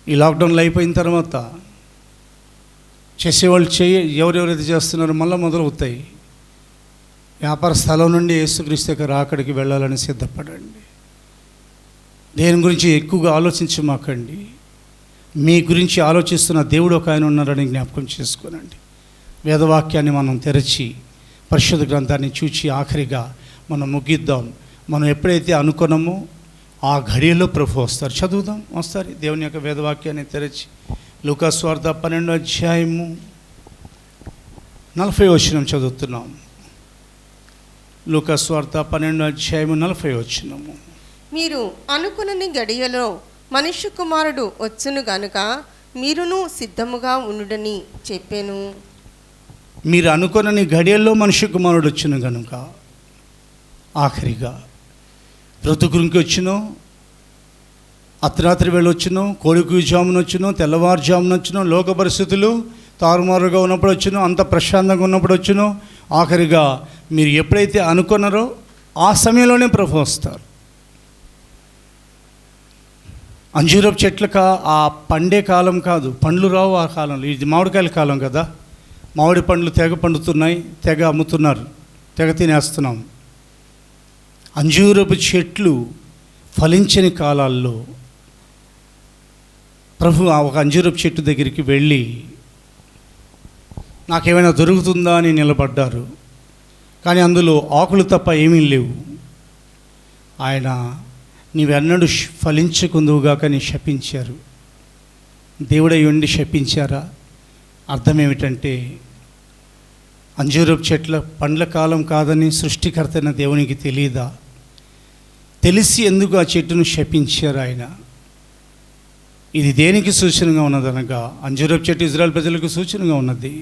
ఈ లాక్డౌన్లో అయిపోయిన తర్వాత చేసేవాళ్ళు ఎవరెవరైతే చేస్తున్నారో మళ్ళీ మొదలవుతాయి. వ్యాపార స్థలం నుండి యేసుక్రీస్తు యొక్క రాకడికి వెళ్ళాలని సిద్ధపడండి. దేని గురించి ఎక్కువగా ఆలోచించమాకండి. మీ గురించి ఆలోచిస్తున్న దేవుడు ఒక ఆయన ఉన్నారని జ్ఞాపకం చేసుకోనండి. వేదవాక్యాన్ని మనం తెరచి పరిశుద్ధ గ్రంథాన్ని చూచి ఆఖరిగా మనం ముగిద్దాం. మనం ఎప్పుడైతే అనుకున్నామో ఆ ఘడియలో ప్రభు వస్తారు. చదువుదాం వస్తారు దేవుని యొక్క వేదవాక్యాన్ని తెరచి లూకా సువార్త 12వ అధ్యాయము 40వ వచనం చదువుతున్నాం. లూకా సువార్త 12వ అధ్యాయము 40వ వచనము. మీరు అనుకునని గడియలో మనుష్య కుమారుడు వచ్చును గనుక మీరును సిద్ధముగా ఉండుడని చెప్పాను. మీరు అనుకునని గడియల్లో మనుష్య కుమారుడు వచ్చును గనుక, ఆఖరిగా బ్రతుకునికి వచ్చును, అర్ధరాత్రి వేళ వచ్చును, కోడికి జామున వచ్చును, తెల్లవారుజామున వచ్చును, లోక పరిస్థితులు తారుమారుగా ఉన్నప్పుడు వచ్చును, అంత ప్రశాంతంగా ఉన్నప్పుడు వచ్చును. ఆఖరిగా మీరు ఎప్పుడైతే అనుకున్నారో ఆ సమయంలోనే ప్రభు వస్తారు. అంజూరపు చెట్లక ఆ పండే కాలం కాదు, పండ్లు రావు ఆ కాలంలో. ఇది మామిడికాయల కాలం కదా, మామిడి పండ్లు తెగ పండుతున్నాయి, తెగ అమ్ముతున్నారు, తెగ తినేస్తున్నాం. అంజూరపు చెట్లు ఫలించని కాలాల్లో ప్రభు ఒక అంజూరపు చెట్టు దగ్గరికి వెళ్ళి నాకేమైనా దొరుకుతుందా అని నిలబడ్డారు. కానీ అందులో ఆకులు తప్ప ఏమీ లేవు. ఆయన నీవెన్నడూ ఫలించకుందువుగాక అని శపించారు. దేవుడై ఉండి శపించారా? అర్థం ఏమిటంటే అంజూరపు చెట్ల పండ్ల కాలం కాదని సృష్టికర్త అయిన దేవునికి తెలియదా? తెలిసి ఎందుకు ఆ చెట్టును శపించారు ఆయన? ఇది దేనికి సూచనగా ఉన్నదనగా అంజూరపు చెట్టు ఇజ్రాయెల్ ప్రజలకు సూచనగా ఉన్నది.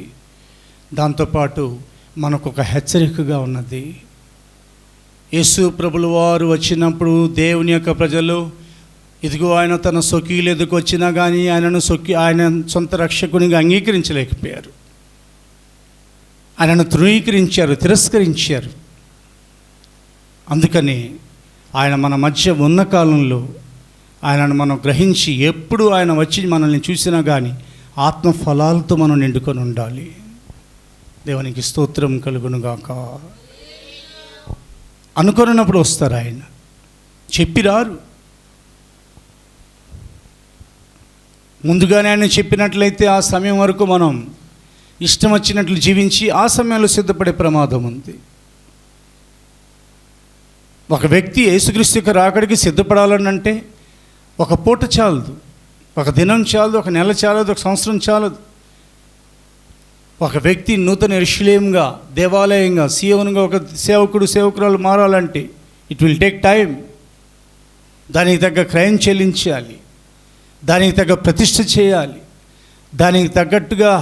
దాంతోపాటు మనకు ఒక హెచ్చరికగా ఉన్నది. యేసు ప్రభుల వారు వచ్చినప్పుడు దేవుని యొక్క ప్రజలు ఇదిగో ఆయన తన స్వకీయులు ఎదుకు వచ్చినా కానీ ఆయన సొంత రక్షకునిగా అంగీకరించలేకపోయారు. ఆయనను తృణీకరించారు, తిరస్కరించారు. అందుకని ఆయన మన మధ్య ఉన్న కాలంలో ఆయనను మనం గ్రహించి ఎప్పుడు ఆయన వచ్చి మనల్ని చూసినా కానీ ఆత్మ ఫలాలతో మనం నిండుకొని ఉండాలి. దేవునికి స్తోత్రం కలుగునుగాక. అనుకున్నప్పుడు వస్తారు ఆయన, చెప్పిరారు. ముందుగానే ఆయన చెప్పినట్లయితే ఆ సమయం వరకు మనం ఇష్టం వచ్చినట్లు జీవించి ఆ సమయంలో సిద్ధపడే ప్రమాదం ఉంది. ఒక వ్యక్తి యేసుక్రీస్తుకి రాకడికి సిద్ధపడాలనంటే ఒక పూట చాలదు, ఒక దినం చాలదు, ఒక నెల చాలదు, ఒక సంవత్సరం చాలదు. ఒక వ్యక్తి నూతన యెరూషలేముగా, దేవాలయంగా, సీయోనుగా ఒక సేవకురాలు మారాలంటే ఇట్ విల్ టేక్ టైం. దానికి తగ్గ క్రయం చెల్లించాలి, దానికి తగ్గ ప్రతిష్ఠ చేయాలి, దానికి తగ్గట్టుగా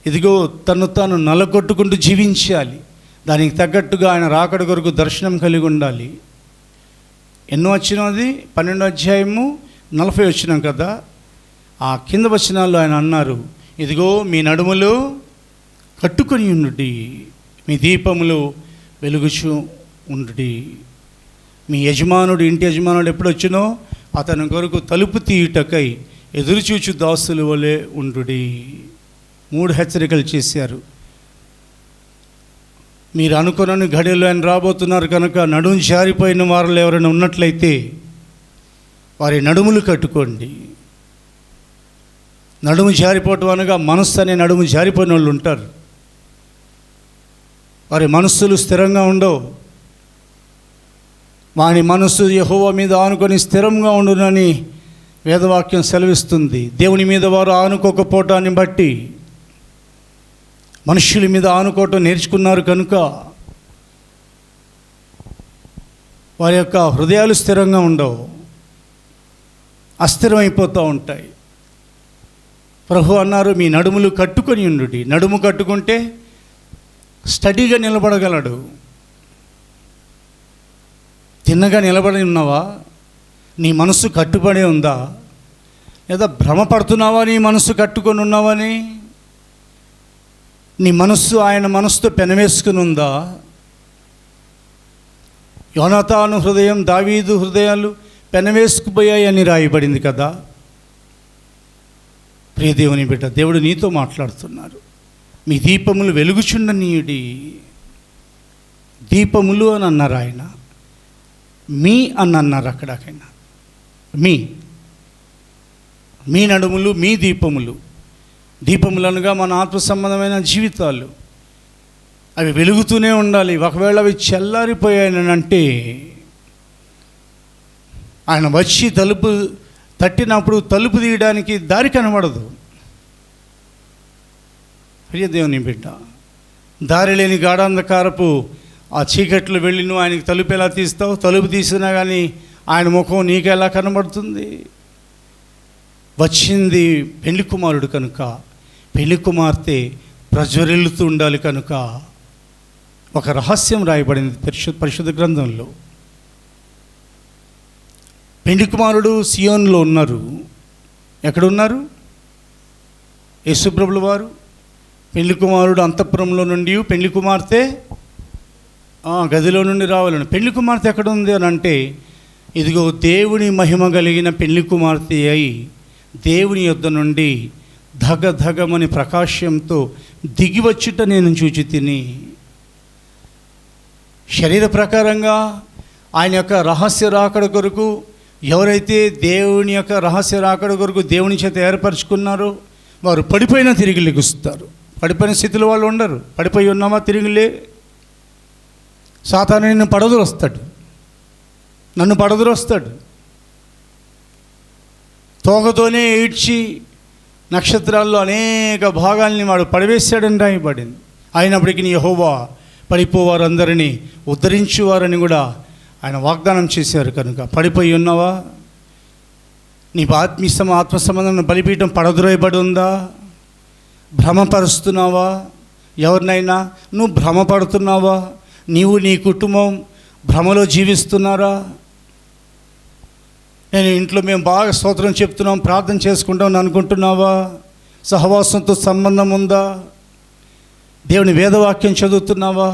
ఇదిగో తను తాను నలగొట్టుకుంటూ జీవించాలి, దానికి తగ్గట్టుగా ఆయన రాకడ కొరకు దర్శనం కలిగి ఉండాలి. ఎన్నో వచ్చినది 12వ అధ్యాయము 40 వచ్చినాం కదా. ఆ కింద వచనాల్లో ఆయన అన్నారు, ఇదిగో మీ నడుములు కట్టుకొని ఉండుడి, మీ దీపములు వెలుగుచు ఉండుడి. మీ యజమానుడు, ఇంటి యజమానుడు ఎప్పుడు వచ్చినో అతని కొరకు తలుపు తీయుటకై ఎదురుచూచు దాసుల వలె ఉండుడి. 3 హెచ్చరికలు చేశారు. మీరు అనుకున్న గడియలో ఆయన రాబోతున్నారు కనుక నడుము జారిపోయిన వారు ఎవరైనా ఉన్నట్లయితే వారి నడుములు కట్టుకోండి. నడుము జారిపోవటం అనగా మనస్సు అనే నడుము జారిపోయిన వాళ్ళు ఉంటారు. వారి మనస్సులు స్థిరంగా ఉండవు. వాని మనస్సు యెహోవా మీద ఆనుకొని స్థిరంగా ఉండునని వేదవాక్యం సెలవిస్తుంది. దేవుని మీద వారు ఆనుకోకపోవటాన్ని బట్టి మనుష్యుల మీద ఆనుకోవటం నేర్చుకున్నారు కనుక వారి యొక్క హృదయాలు స్థిరంగా ఉండవు, అస్థిరమైపోతూ ఉంటాయి. ప్రభు అన్నారు, మీ నడుములు కట్టుకొని ఉండుడి. నడుము కట్టుకుంటే స్టడీగా నిలబడగలడు. తిన్నగా నిలబడి ఉన్నావా? నీ మనస్సు కట్టుబడి ఉందా? లేదా భ్రమపడుతున్నావా నీ మనస్సు కట్టుకొని ఉన్నావని? నీ మనస్సు ఆయన మనస్సుతో పెనవేసుకుని ఉందా? యోనాతాను హృదయం, దావీదు హృదయాలు పెనవేసుకుపోయాయని రాయబడింది కదా. ప్రియ దేవుని బిడ్డ, దేవుడు నీతో మాట్లాడుతున్నారు. మీ దీపములు వెలుగుచుండనీయుడి. దీపములు అని అన్నారు ఆయన, మీ అని అన్నారు అక్కడికైనా. మీ నడుములు, మీ దీపములు. దీపములు అనగా మన ఆత్మ సంబంధమైన జీవితాలు. అవి వెలుగుతూనే ఉండాలి. ఒకవేళ అవి చల్లారిపోయానంటే ఆయన వచ్చి తలుపు తట్టినప్పుడు తలుపు తీయడానికి దారి కనబడదు. ప్రియ దేవుని బిడ్డ, దారి లేని గాఢాంధకారపు ఆ చీకట్లు వెళ్ళి నువ్వు ఆయనకి తలుపు ఎలా తీస్తావు? తలుపు తీసినా కానీ ఆయన ముఖం నీకు ఎలా కనబడుతుంది? వచ్చింది పెళ్లి కుమారుడు కనుక, పెళ్లి కుమార్తె ప్రజ్వరిల్లుతూ ఉండాలి కనుక ఒక రహస్యం రాయబడింది పరిశుద్ధ గ్రంథంలో. పెళ్లి కుమారుడు సియోన్లో ఉన్నారు. ఎక్కడున్నారు? యేసుప్రభుల వారు. పెళ్లి కుమారుడు అంతఃపురంలో నుండి, పెళ్లి కుమార్తె గదిలో నుండి రావాలని. పెళ్లి కుమార్తె ఎక్కడ ఉంది అని అంటే, ఇదిగో దేవుని మహిమ కలిగిన పెళ్లి కుమార్తె అయి దేవుని యొద్ద నుండి ధగధగమని ప్రకాశంతో దిగివచ్చుట నేను చూచి తిని. శరీర ప్రకారంగా ఆయన యొక్క రహస్య రాకడ కొరకు ఎవరైతే దేవుని యొక్క రహస్య రాకడ కొరకు దేవుని చేత ఏర్పరచుకున్నారో వారు పడిపోయినా తిరిగి లెగుస్తారు. పడిపోయిన స్థితిలో వాళ్ళు ఉండరు. పడిపోయి ఉన్నామా తిరిగిలే. సాతాను నిన్ను పడదురొస్తాడు, నన్ను పడదురొస్తాడు. తోకతోనే ఈడ్చి నక్షత్రాల్లో అనేక భాగాల్ని వాడు పడివేశాడని రాయబడింది. అయినప్పటికీ యెహోవా పడిపోవారందరినీ ఉద్ధరించువారని కూడా ఆయన వాగ్దానం చేశారు. కనుక పడిపోయి ఉన్నావా? నీ ఆత్మ సంబంధం బలిపీఠం పడదురైబడి ఉందా? భ్రమపరుస్తున్నావా ఎవరినైనా? నువ్వు భ్రమపడుతున్నావా? నీవు నీ కుటుంబం భ్రమలో జీవిస్తున్నారా? నేను ఇంట్లో మేము బాగా స్తోత్రం చెప్తున్నాం, ప్రార్థన చేసుకుంటామని అనుకుంటున్నావా? సహవాసంతో సంబంధం ఉందా? దేవుని వేదవాక్యం చదువుతున్నావా?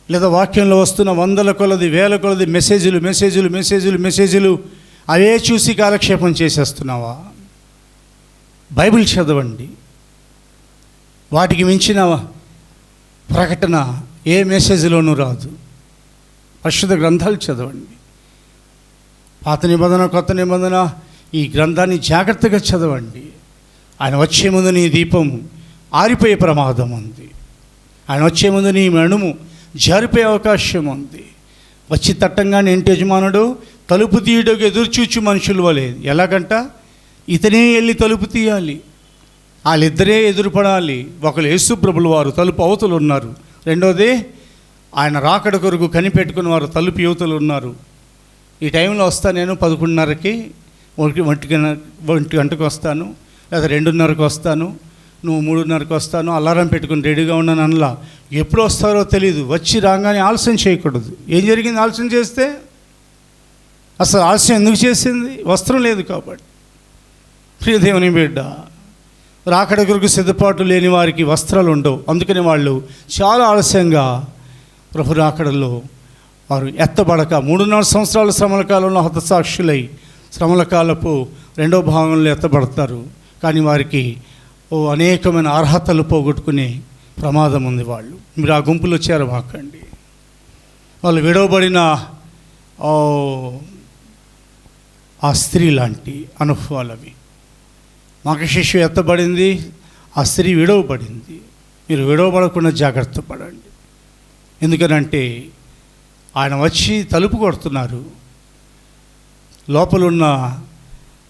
లేదా వాక్యంలో వస్తున్న వందల కొలది వేల కొలది మెసేజ్లు అవే చూసి కాలక్షేపం చేసేస్తున్నావా? బైబిల్ చదవండి. వాటికి మించిన ప్రకటన ఏ మెసేజ్లోనూ రాదు. పరిశుద్ధ గ్రంథాలు చదవండి. పాత నిబంధన, కొత్త నిబంధన, ఈ గ్రంథాన్ని జాగ్రత్తగా చదవండి. ఆయన వచ్చే ముందు నీ దీపం ఆరిపోయే ప్రమాదం ఉంది. ఆయన వచ్చే ముందు నీ నడుము జారిపోయే అవకాశం ఉంది. వచ్చి తట్టంగానే ఇంటి యజమానుడు తలుపు తీయడానికి ఎదురుచూచు మనుషులు వలే. ఎలాగంట? ఇతనే వెళ్ళి తలుపు తీయాలి, వాళ్ళిద్దరే ఎదురుపడాలి. ఒకరు యేసుప్రభుల వారు తలుపు అవతలు ఉన్నారు, రెండోది ఆయన రాకడ కొరకు కనిపెట్టుకుని వారు తలుపు యువతలు ఉన్నారు. ఈ టైంలో వస్తాను నేను 11:30కి, 1 గంటకు వస్తాను, లేదా 2:30కి వస్తాను, నువ్వు 3:30కి వస్తాను, అలారం పెట్టుకుని రెడీగా ఉన్నాను అనలా. ఎప్పుడు వస్తారో తెలియదు. వచ్చి రాగానే ఆలస్యం చేయకూడదు. ఏం జరిగింది ఆలస్యం చేస్తే? అసలు ఆలస్యం ఎందుకు చేసింది? వస్త్రం లేదు కాబట్టి. ప్రియ దేవుని బిడ్డ, రాకడ కొరకు సిద్ధపాటు లేని వారికి వస్త్రాలు ఉండవు. అందుకని వాళ్ళు చాలా ఆలస్యంగా ప్రభు రాకడలో వారు ఎత్తబడక 3.5 సంవత్సరాల శ్రమల కాలంలో హతసాక్షులై శ్రమల కాలపు 2వ భాగంలో ఎత్తబడతారు. కానీ వారికి అనేకమైన అర్హతలు పోగొట్టుకునే ప్రమాదం ఉంది. మీరు ఆ గుంపులు వచ్చారు మాకండి. వాళ్ళు విడవబడిన ఆ స్త్రీ లాంటి అనుభవాలు అవి. మాకు శిశువు ఎత్తబడింది, ఆ స్త్రీ విడవబడింది. మీరు విడవబడకుండా జాగ్రత్త పడండి. ఎందుకనంటే ఆయన వచ్చి తలుపు కొడుతున్నారు. లోపలున్న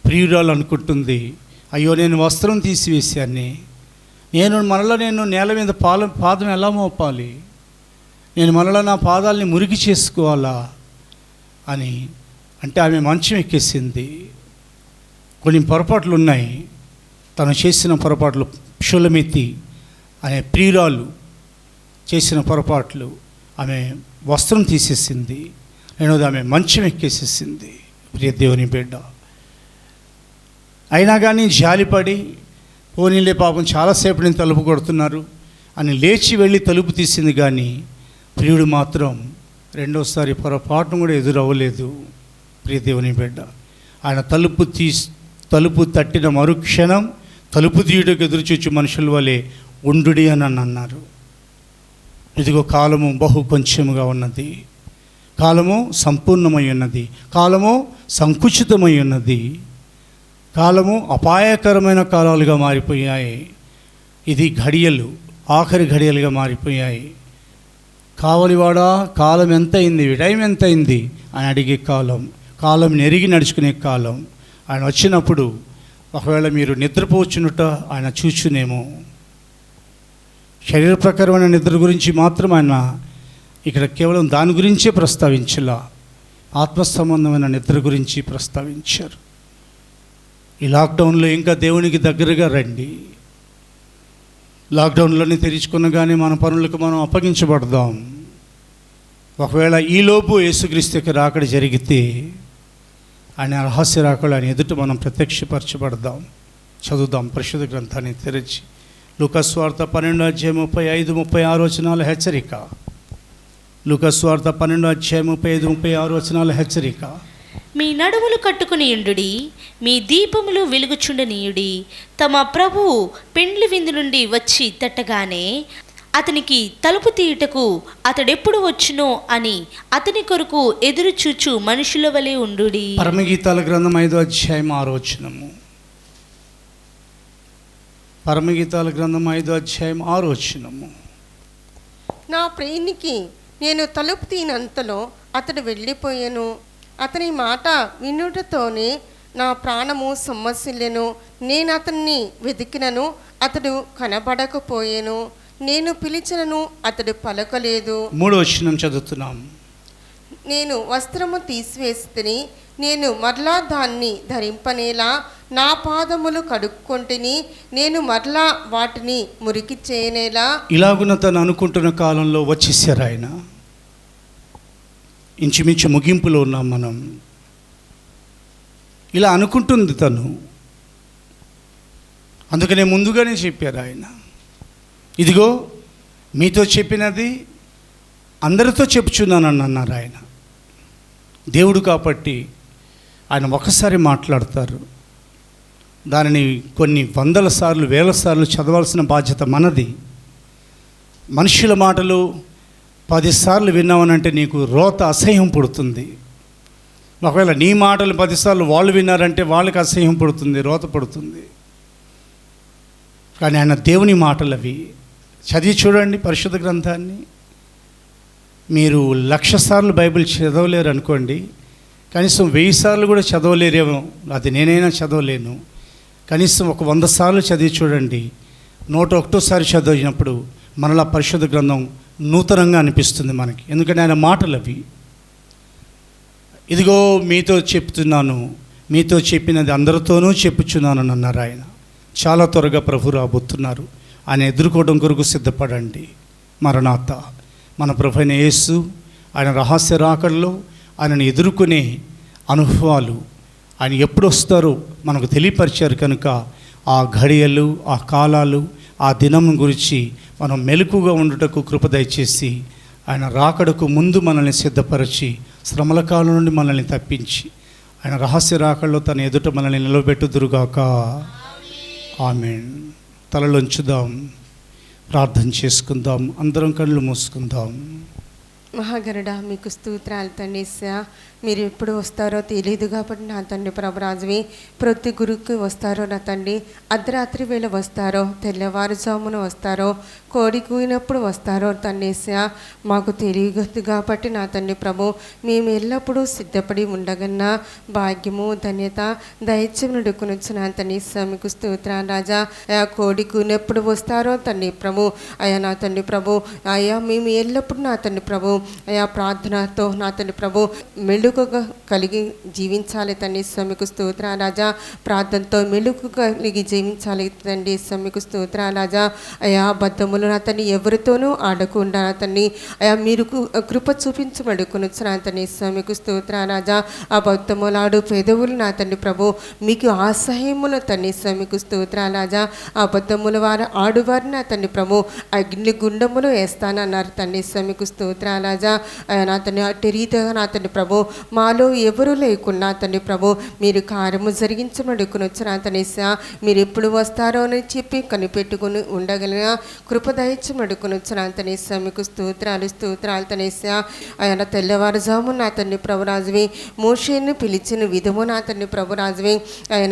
ప్రియురాలు అనుకుంటుంది, అయ్యో నేను వస్త్రం తీసివేశాన్ని, నేను నేల మీద పాదం ఎలా మోపాలి, నేను మరలా నా పాదాలని మురికి చేసుకోవాలా అని. అంటే ఆమె మంచం ఎక్కేసింది. కొన్ని పొరపాట్లు ఉన్నాయి. తను చేసిన పొరపాట్లు, షులమితి అనే ప్రియురాలు చేసిన పొరపాట్లు, ఆమె వస్త్రం తీసేసింది. రెండోది ఆమె మంచం ఎక్కేసేసింది. ప్రియ దేవుని బిడ్డ, అయినా కానీ జాలిపడి పోనీలే పాపం చాలాసేపు నేను తలుపు కొడుతున్నారు అని లేచి వెళ్ళి తలుపు తీసింది. కానీ ప్రియుడు మాత్రం రెండోసారి పొరపాటును కూడా ఎదురవ్వలేదు. ప్రియ దేవుని బిడ్డ, ఆయన తలుపు తట్టిన మరుక్షణం తలుపు తీయడానికి ఎదురుచూచి మనుషుల వలె ఉండుడి అని అన్నారు. ఇదిగో కాలము బహు కొంచెముగా ఉన్నది, కాలము సంపూర్ణమై ఉన్నది, కాలము సంకుచితమై ఉన్నది, కాలము అపాయకరమైన కాలాలుగా మారిపోయాయి. ఇది ఘడియలు, ఆఖరి ఘడియలుగా మారిపోయాయి. కావలివాడా, కాలం ఎంత అయింది, టైం ఎంత అయింది అని అడిగే కాలం, కాలం నెరిగి నడుచుకునే కాలం. ఆయన వచ్చినప్పుడు ఒకవేళ మీరు నిద్రపోవచ్చునుట ఆయన చూచునేమో. శరీర ప్రకారమైన నిద్ర గురించి మాత్రం ఆయన ఇక్కడ కేవలం దాని గురించే ప్రస్తావించలా, ఆత్మ సంబంధమైన నిద్ర గురించి ప్రస్తావించారు. ఈ లాక్డౌన్లో ఇంకా దేవునికి దగ్గరగా రండి. లాక్డౌన్లోనే తెరుచుకునగానే మన పనులకు మనం అప్పగించబడదాం. ఒకవేళ ఈలోపు యేసుక్రీస్తుకి రాకడ జరిగితే ఆయన రహస్య రాకడ ఆయన ఎదుట మనం ప్రత్యక్షపరచబడదాం. చదువుదాం పరిశుద్ధ గ్రంథాన్ని తెరిచి. లూకాసు వార్త 12:35-36 హెచ్చరిక. లూకాసు వార్త 12:35-36 హెచ్చరిక. మీ నడుములు కట్టుకునియుండుడి, మీ దీపములు వెలుగుచుండనీయుడి. తమ ప్రభువు పెండ్లి విందు నుండి వచ్చి తట్టగానే అతనికి తలుపు తీయుటకు అతడెప్పుడు వచ్చునో అని అతని కొరకు ఎదురు చూచు మనుషుల వలె ఉండుడి. పరమగీతాల గ్రంథం 5:6. పరమగీతాల గ్రంథం 5:6. నా ప్రియునికి నేను తలుపు తీనంతలో అతడు వెళ్ళిపోయాను. అతని మాట వినుటతోనే నా ప్రాణము సొమ్మసిల్లెను. నేను అతన్ని వెతికినను అతడు కనబడకపోయాను. నేను పిలిచినను అతడు పలకలేదు. 3వ వచనం చదువుతున్నాం. నేను వస్త్రము తీసివేస్తుని, నేను మరలా దాన్ని ధరింపనేలా నా పాదములు కడుక్కొంటిని, నేను మరలా వాటిని మురికి చేయనేలా. ఇలాగున తను అనుకుంటున్న కాలంలో వచ్చేసారు ఆయన. ఇంచుమించు ముగింపులో ఉన్నాం మనం. ఇలా అనుకుంటుంది తను. అందుకనే ముందుగానే చెప్పారు ఆయన, ఇదిగో మీతో చెప్పినది అందరితో చెప్పుచున్నానని అన్నారు ఆయన. దేవుడు కాబట్టి ఆయన ఒకసారి మాట్లాడతారు, దానిని కొన్ని వందల సార్లు వేల సార్లు చదవాల్సిన బాధ్యత మనది. మనుషుల మాటలు 10 సార్లు విన్నామనంటే నీకు రోత అసహ్యం పుడుతుంది. ఒకవేళ నీ మాటలు 10 సార్లు వాళ్ళు విన్నారంటే వాళ్ళకి అసహ్యం పుడుతుంది, రోత పుడుతుంది. కానీ ఆయన దేవుని మాటలు అవి. చదివి చూడండి పరిశుద్ధ గ్రంథాన్ని. మీరు 1,00,000 సార్లు బైబిల్ చదవలేరు అనుకోండి, కనీసం 1000 సార్లు కూడా చదవలేరేమో. అది నేనైనా చదవలేను. కనీసం ఒక 100 సార్లు చదివి చూడండి. 101సారి చదివినప్పుడు మనలా పరిశుద్ధ గ్రంథం నూతనంగా అనిపిస్తుంది మనకి. ఎందుకంటే ఆయన మాటలు అవి. ఇదిగో మీతో చెప్తున్నాను, మీతో చెప్పినది అందరితోనూ చెప్పుచున్నానని అన్నారు ఆయన. చాలా త్వరగా ప్రభు రాబోతున్నారు. ఆయన ఎదుర్కోవడం కొరకు సిద్ధపడండి. మరణాత మన ప్రభు అయిన యేసు ఆయన రహస్య రాకడలో ఆయనను ఎదుర్కొనే అనుభవాలు ఆయన ఎప్పుడు వస్తారో మనకు తెలియపరిచారు. కనుక ఆ ఘడియలు, ఆ కాలాలు, ఆ దినం గురించి మనం మెలకుగా ఉండుటకు కృప దయచేసి ఆయన రాకడకు ముందు మనల్ని సిద్ధపరిచి శ్రమల కాలం నుండి మనల్ని తప్పించి ఆయన రహస్య రాకడలో తన ఎదుట మనల్ని నిలబెట్టుదురుగాక. ఆమేన్. తలలోంచుదాం, ప్రార్థన చేసుకుందాం. అందరం కళ్ళు మూసుకుందాం. మహాగరుడా, మీకు స్తోత్రాలు తండ్రి. మీరు ఎప్పుడు వస్తారో తెలియదు కాబట్టి నా తండ్రి ప్రభురాజువి, ప్రతి గురువుకి వస్తారో నా తండ్రి, అర్ధరాత్రి వేళ వస్తారో, తెల్లవారుజామున వస్తారో, కోడి కూయినప్పుడు వస్తారో తండ్రి, మాకు తెలియదు కాబట్టి నా తండ్రి ప్రభు, మేము ఎల్లప్పుడూ సిద్ధపడి ఉండగన్నా భాగ్యము ధన్యత దైత్యమునుడుకునొచ్చు నా తండ్రి. మీకు స్తోత్రాలు రాజా. అయా కోడి కూయినప్పుడు వస్తారో తండ్రి ప్రభు, అయా నా తండ్రి ప్రభు, అయా మేము ఎల్లప్పుడు నా తండ్రి ప్రభు, అయా ప్రార్థనతో నా తండ్రి ప్రభు మెలుగుగా కలిగి జీవించాలి తండ్రి. మీకు స్తోత్రాలు రాజా. ప్రార్థనతో మెలుగు కలిగి జీవించాలి తండ్రి. మీకు స్తోత్రాలు రాజా. అయా అబద్ధములు నా తండ్రి ఎవరితోనూ ఆడకుండా నా తండ్రి, అయా మీరు కృప చూపించబడుకునొచ్చు నా తండ్రి. మీకు స్తోత్రాలు రాజా. అబద్ధములాడు పెదవులు నా తండ్రి ప్రభు మీకు అసహ్యములు తండ్రి. మీకు స్తోత్రాలు రాజా. అబద్ధముల వారు ఆడువారు నా తండ్రి ప్రభు అగ్ని గుండములు వేస్తానన్నారు తండ్రి. మీకు స్తోత్రాలు రాజా. రాజా నా తండ్రి అట్టి రీతిగా నా తండ్రి ప్రభు మాలో ఎవరు లేకుండా తండ్రి ప్రభు మీరు కార్యము జరిగించమడుకునొచ్చు నా తండ్రి మీరు ఎప్పుడు వస్తారో అని చెప్పి కనిపెట్టుకుని ఉండగలిగిన కృపదయచమడుకునొచ్చు నా తండ్రి మీకు స్తోత్రాలు తండ్రి ఆయన తెల్లవారుజాము నా తండ్రి ప్రభురాజువి మోషేను పిలిచిన విధము నా తండ్రి ప్రభురాజువి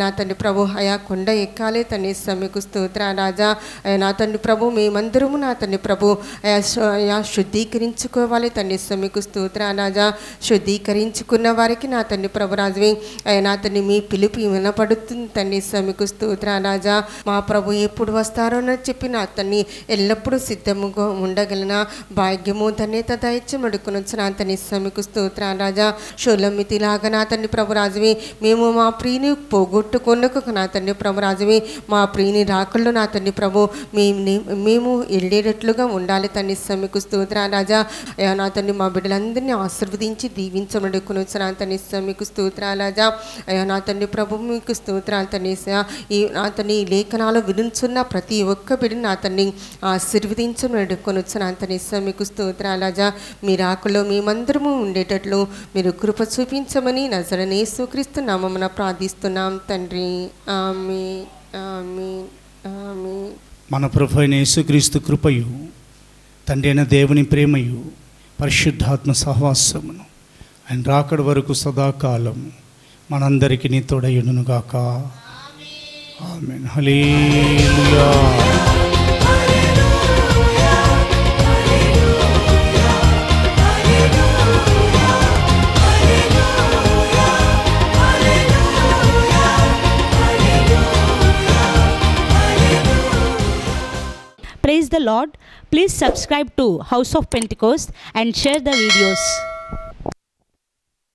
నా తండ్రి ప్రభు అయా కొండ ఎక్కాలే తండ్రి మీకు స్తోత్ర రాజా నా తండ్రి ప్రభు మేమందరము నా తండ్రి ప్రభు అయా శుద్ధీకరించుకోవాలి తండ్రి మీకు స్తోత్ర రాజా శుద్ధీకరించుకున్న వారికి నా తండ్రి ప్రభురాజువి నా తండ్రి మీ పిలుపు వినపడుతుంది తండ్రి మీకు స్తోత్ర రాజా మా ప్రభు ఎప్పుడు వస్తారో అని చెప్పి నా తండ్రి ఎల్లప్పుడూ సిద్ధముగా ఉండగలిగిన భాగ్యము ధన్యత దయచమడుకునొచ్చు నా తండ్రి మీకు స్తోత్ర రాజా షోలమితిలాగా నా తండ్రి ప్రభురాజువి మేము మా ప్రియుని పోగొట్టుకొనకు నా తండ్రి ప్రభురాజువి మా ప్రియుని రాకళ్ళు నా తండ్రి ప్రభు మేము వెళ్ళేటట్లుగా ఉండాలి తండ్రి మీకు స్తోత్ర రాజా నా తండ్రి మా బిడ్డలందరినీ ఆశీర్వదించి దీవించమడుకునొచ్చు నా తండ్రి మీకు స్తోత్ర రాజా నా తండ్రి ప్రభు మీకు స్తోత్రాలు తండ్రి ఈ నా తండ్రి లేఖనాలు వినుచున్న ప్రతి ఒక్క బిడ్డని నా తండ్రి ఆశీర్వదించమడుకొనొచ్చు నా తండ్రి మీకు స్తోత్ర రాజా మీ రాకలో మేమందరము ఉండేటట్లు మీరు కృప చూపించమని నజరేయుడైన యేసుక్రీస్తు నామమున ప్రార్థిస్తున్నాం తండ్రి ఆమేన్ ఆమేన్ ఆమేన్. మన ప్రభు అయిన యేసుక్రీస్తు కృపయు తండ్రి అయిన దేవుని ప్రేమయు పరిశుద్ధాత్మ సహవాసమును ఆయన రాకడ వరకు సదాకాలం మనందరికీ తోడయుడునుగాక. ఆమేన్. హల్లెలూయా. Praise the Lord. Please subscribe to House of Pentecost and share the videos.